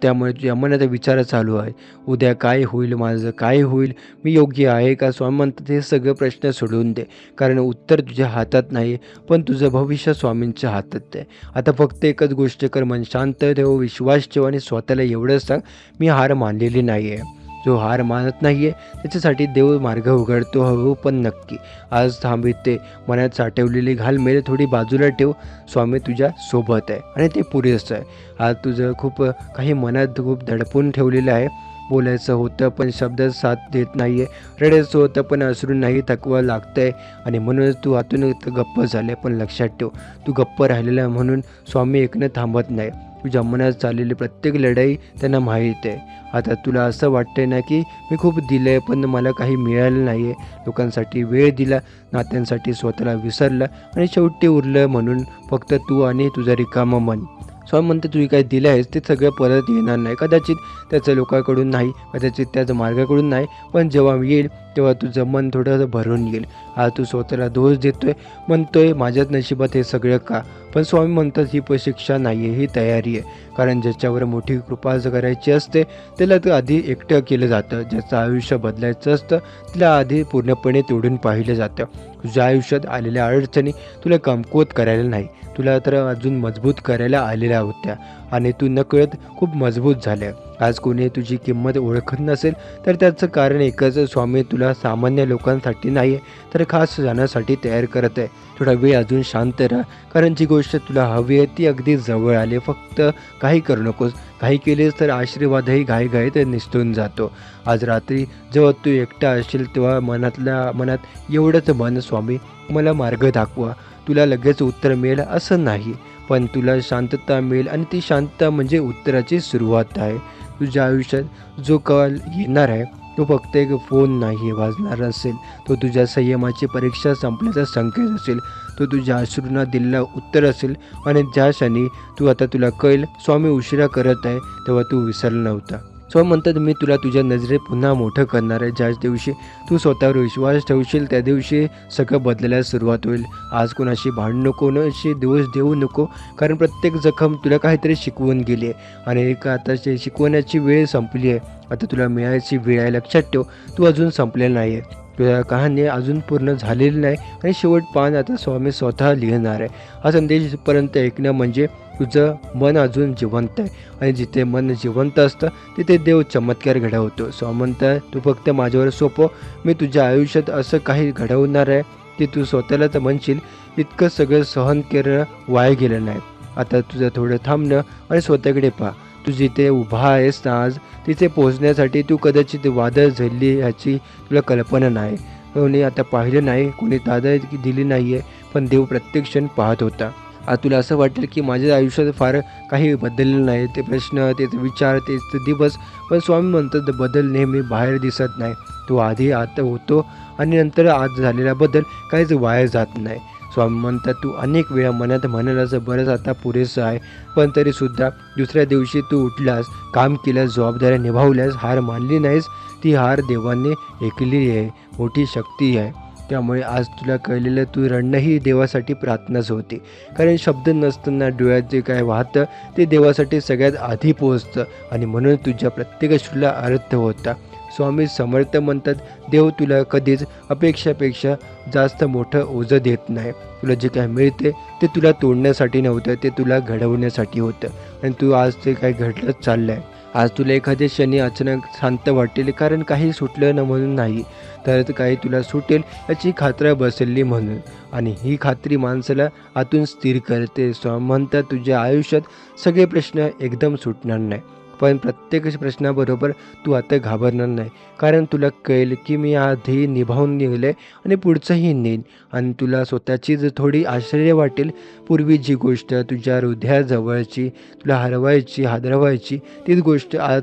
त्यामुळे तुझ्या मनात विचार चालू आहे उद्या काय होईल, माझं काय होईल, मी योग्य आहे का? स्वामी म्हणतात हे सगळे प्रश्न सोडून दे, कारण उत्तर तुझ्या हातात नाही पण तुझं भविष्य स्वामींच्या हातात आहे. आता फक्त एकच गोष्ट कर, मन शांत ठेव, विश्वास ठेव आणि स्वतःला एवढंच सांग मी हार मानलेली नाही आहे. जो हार मानत नाही आहे त्याच्यासाठी देव मार्ग उघडतो, हो पण नक्की. आज थांबिते, मनात साठवलेली घालमेल थोडी बाजूला ठेव, स्वामी तुझ्या सोबत आहे आणि ते पुरेसं आहे. आज तुझं खूप काही मनात खूप दडपून ठेवलेलं आहे. बोलायचं होतं पण शब्द साथ देत नाही आहे, रडायचं होतं पण अश्रू नाही थकवा लागतं आहे आणि म्हणूनच तू आतून गप्प झाले. पण लक्षात ठेव तू गप्प राहिलेला म्हणून स्वामी ऐकणं थांबत नाही. तुझ्या मनात चाललेली प्रत्येक लढाई त्यांना माहीत आहे. आता तुला असं वाटतंय ना की मी खूप दिलं आहे पण मला काही मिळालं नाही आहे. लोकांसाठी वेळ दिला, नात्यांसाठी स्वतःला विसरलं आणि शेवटी उरलं म्हणून फक्त तू आणि तुझं रिकामं मन. स्वामी म्हणते तुझी काही दिलं आहेस ते सगळं परत येणार नाही. कदाचित त्याचं लोकांकडून नाही, कदाचित त्याचं मार्गाकडून नाही, पण जेव्हा येईल तेव्हा तुझं मन थोडंसं भरून येईल. आज तू स्वतःला दोष देतोय, म्हणतोय माझ्याच नशिबात हे सगळं का? पण स्वामी म्हणतात ही परीक्षा नाही आहे, ही तयारी आहे. कारण ज्याच्यावर मोठी कृपा करायची असते त्याला तर आधी एकटं केलं जातं. ज्याचं आयुष्य बदलायचं असतं त्याला आधी पूर्णपणे तोडून पाहिलं जातं. तुझ्या आयुष्यात आलेल्या अडचणी तुला कमकुवत करायला नाही, तुला तर अजून मजबूत करायला आलेल्या होत्या आणि तू नकळत खूप मजबूत झाल्या. आज कोणी तुझी किंमत ओळखत नसेल तर त्याचं कारण एकच, स्वामी तुला सामान्य लोकांसाठी नाही तर खास जाण्यासाठी तयार करत आहे. थोडा वेळ अजून शांत राहा, कारण जी गोष्ट तुला हवी आहे ती अगदी जवळ आली. फक्त काही करू नकोस, काही केलेस तर आशीर्वादही घाईघाईत निसटून जातो. आज रात्री जेव्हा तू एकटा असशील तेव्हा मनात एवढंच म्हण, स्वामी मला मार्ग दाखवा. तुला लगेच उत्तर मिळेल असं नाही, पण तुला शांतता मिळेल आणि ती शांतता म्हणजे उत्तराची सुरुवात आहे. तुझ्या आयुष्यात जो काल येणार आहे तो फक्त एक फोन नाही वाजणार असेल, तो तुझ्या संयमाची परीक्षा संपल्याचा संकेत असेल, तो तुझ्या अश्रूंना दिलेला उत्तर असेल. आणि ज्या क्षणी तुला कळेल स्वामी उशिरा करत आहे तेव्हा तू विसरला नव्हता. स्वामी म्हणतात मी तुला तुझ्या नजरेत पुन्हा मोठं करणार आहे. ज्याच दिवशी तू स्वतःवर विश्वास ठेवशील त्या दिवशी सगळं बदलायला सुरुवात होईल. आज कोणाशी भांडू नको, कोणाशी दोष देऊ नको, कारण प्रत्येक जखम तुला काहीतरी शिकवून गेली आहे आणि एक आता शिकवण्याची वेळ संपली आहे. आता तुला मिळायची वेळ आहे. लक्षात ठेव तू अजून संपलेला नाही आहे, तुझ्या कहाणी अजून पूर्ण झालेली नाही आणि शेवट पान आता स्वामी स्वतः लिहिणार आहे. हा संदेशपर्यंत ऐकणं म्हणजे तुझं मन अजून जिवंत आहे आणि जिथे मन जिवंत असतं तिथे देव चमत्कार घडवतो. स्वामी म्हणतात तू फक्त माझ्यावर सोपव, मी तुझ्या आयुष्यात असं काही घडवणार आहे ते तू स्वतःलाच म्हणशील इतकं सगळं सहन करणं वाया गेलं नाही. आता तुझं थोडं थांबणं आणि स्वतःकडे पहा. तू जिथे उभा आहेस ना आज, तिथे पोहोचण्यासाठी तू कदाचित वादळ झेलली ह्याची तुला कल्पना नाही. कोणी आता पाहिलं नाही, कोणी दादा दिली नाही आहे, पण देव प्रत्येक क्षण पाहत होता. आज तुला असं वाटेल की माझ्या आयुष्यात फार काही बदललेलं नाही, ते प्रश्न, तेच विचार, तेच दिवस, पण स्वामी म्हणतात बदल नेहमी बाहेर दिसत नाही, तो आधी आत होतो आणि नंतर आज झालेला बदल काहीच वाया जात नाही. स्वामी म्हणतात तू अनेक वेळा मनात म्हणालास बरंच आता पुरेसं आहे, पण तरीसुद्धा दुसऱ्या दिवशी तू उठलास, काम केल्यास, जबाबदाऱ्या निभावल्यास, हार मानली नाहीस. ती हार देवाने ऐकली आहे, मोठी शक्ती आहे. त्यामुळे आज तुला कळलेलं तू रडणं ही देवासाठी प्रार्थनाच होती, कारण शब्द नसताना डोळ्यात जे काय वाहतं ते देवासाठी सगळ्यात आधी पोहोचतं आणि म्हणून तुझ्या प्रत्येक अश्रूला अर्थ होता. स्वामी समर्थ म्हणतात देव तुला कधीच अपेक्षापेक्षा जास्त मोठं ओझं देत नाही. तुला जे काय मिळते ते तुला तोडण्यासाठी नव्हतं, ते तुला घडवण्यासाठी होतं आणि तू आज ते काय घडलंच चाललं आहे. आज तुला एखाद्या क्षणी अचानक शांत वाटेल, कारण काही सुटलं न म्हणून नाही, तर काही तुला सुटेल याची खात्री बसवली म्हणून, आणि ही खात्री माणसाला आतून स्थिर करते. स्वामी म्हणतात तुझ्या आयुष्यात सगळे प्रश्न एकदम सुटणार नाही, पण प्रत्येक प्रश्नाबरोबर तू आता घाबरणार नाही, कारण तुला कळेल की मी आधी निभावून निघले आणि पुढचंही नेईन. आणि तुला स्वतःचीच थोडी आश्चर्य वाटेल, पूर्वी जी गोष्ट तुझ्या हृदयाजवळची, तुला हरवायची, हादरवायची, तीच गोष्ट आज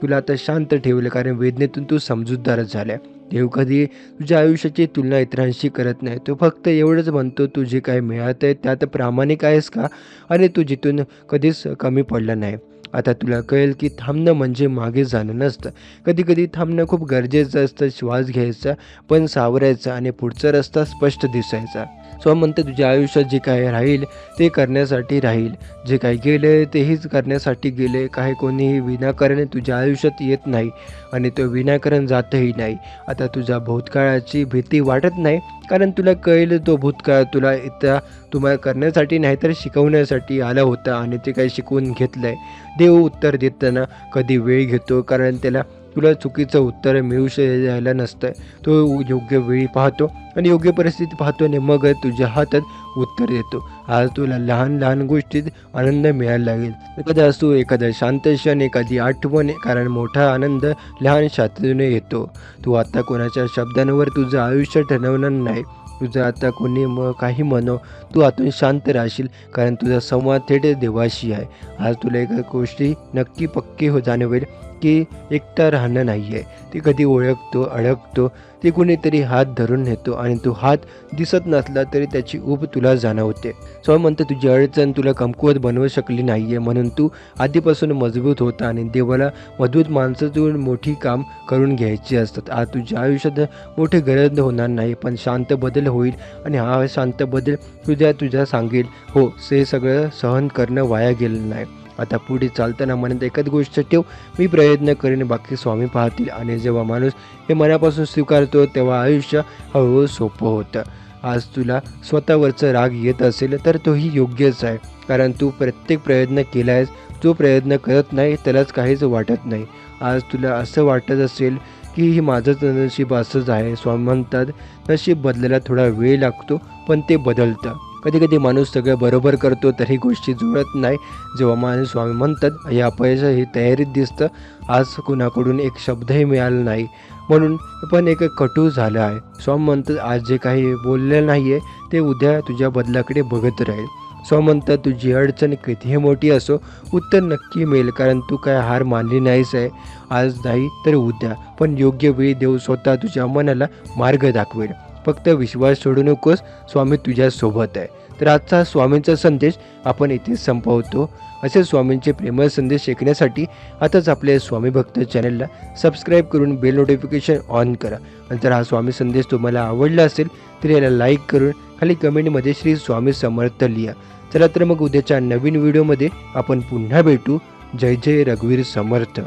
तुला आता शांत ठेवलं, कारण वेदनेतून तू समजूतदार झाल्या. देव कधी तुझ्या आयुष्याची तुलना इतरांशी करत नाही, तो फक्त एवढंच म्हणतो तू जे काही मिळत आहे त्यात प्रामाणिक आहेस का, आणि तू जिथून कधीच कमी पडला नाही. आता तुला कळेल की थांबणं म्हणजे मागे जाणं नसतं, कधीकधी थांबणं खूप गरजेचं असतं. श्वास घ्यायचा, पण सावरायचा आणि पुढचा रस्ता स्पष्ट दिसायचा. स्वामी म्हणते तुझ्या आयुष्यात जे काही राहील ते करण्यासाठी राहील, जे काही गेले तेहीच करण्यासाठी गेले. काही कोणीही विनाकारण तुझ्या आयुष्यात येत नाही आणि तो विनाकारण जातही नाही. आता तुझ्या भूतकाळाची भीती वाटत नाही, कारण तुला कळेल तो भूतकाळ तुला तुम्हाला करण्यासाठी नाही तर शिकवण्यासाठी आला होता आणि ते काही शिकवून घेतलं आहे. देव उत्तर देताना कधी वेळ घेतो, कारण त्याला तुला चुकीचं उत्तर मिळू यायला नसतं. तो योग्य वेळी पाहतो आणि योग्य परिस्थिती पाहतो आणि मग तुझ्या हातात उत्तर देतो. आज तुला लहान लहान गोष्टीत आनंद मिळायला लागेल, एखादा असो, एखादा शांत क्षण, एखादी आठवण, कारण मोठा आनंद लहान शांततेने येतो. तू आता कोणाच्या शब्दांवर तुझं आयुष्य ठरवणार नाही. तुझं आता कोणी काही म्हणो, तू आतून शांत राहशील, कारण तुझा संवाद थेट देवाशी आहे. आज तुला एका गोष्टी नक्की पक्की जाणवेल की एकटा राहणं नाही आहे, ते कधी ओळखतो, अडकतो, ते कुणीतरी हात धरून नेतो आणि तो हात दिसत नसला तरी त्याची ऊब तुला जाणवते. स्वामी म्हणते तुझी अडचण तुला कमकुवत बनवू शकली नाही आहे, म्हणून तू आधीपासून मजबूत होता आणि देवाला मजबूत माणसातून मोठी काम करून घ्यायची असतात. आज तुझ्या आयुष्यात मोठी गरज होणार नाही, पण शांत बदल होईल आणि हा शांत बदल तुझ्या सांगेल हो, हे सगळं सहन करणं वाया गेलं नाही. आता पुढे चालताना मनात एकच गोष्ट ठेव, मी प्रयत्न करीन, बाकी स्वामी पाहतील. आणि जेव्हा माणूस हे मनापासून स्वीकारतो तेव्हा आयुष्य हळूहळू सोपं होतं. आज तुला स्वतःवरचा राग येत असेल तर तोही योग्यच आहे, कारण तू प्रत्येक प्रयत्न केला आहेस. जो प्रयत्न करत नाही त्यालाच काहीच वाटत नाही. आज तुला असं वाटत असेल की ही माझंच नशीब असंच आहे. स्वामी म्हणतात नशीब बदलायला थोडा वेळ लागतो, पण ते बदलतं. कधी माणूस सगळं बरोबर करतो तरी गोष्टी जुळत नाही. जेव्हा माणूस स्वामी म्हणतात या अपयश ही तयारीत दिसतं. आज कुणाकडून एक शब्दही मिळाला नाही म्हणून पण एक कटू झालं आहे. स्वामी म्हणतात आज जे काही बोललेलं नाही आहे ते उद्या तुझ्या बदलाकडे बघत राहील. स्वामी म्हणतात तुझी अडचण कितीही मोठी असो, उत्तर नक्की मिळेल, कारण तू काय हार मानली नाहीस आहे. आज नाही तर उद्या, पण योग्य वेळी देव स्वतः तुझ्या मनाला मार्ग दाखवेल. फक्त विश्वास सोडू नकोस, स्वामी तुझ्यासोबत आहे. तर आजचा स्वामींचा संदेश आपण इथेच संपवतो. असे स्वामींचे प्रेमळ संदेश ऐकण्यासाठी आताच आपल्या स्वामी भक्त चॅनलला सबस्क्राईब करून बेल नोटिफिकेशन ऑन करा. आणि जर हा स्वामी संदेश तुम्हाला आवडला असेल तर याला लाईक करून खाली कमेंटमध्ये श्री स्वामी समर्थ लिहा. चला तर मग उद्याच्या नवीन व्हिडिओमध्ये आपण पुन्हा भेटू. जय जय रघुवीर समर्थ.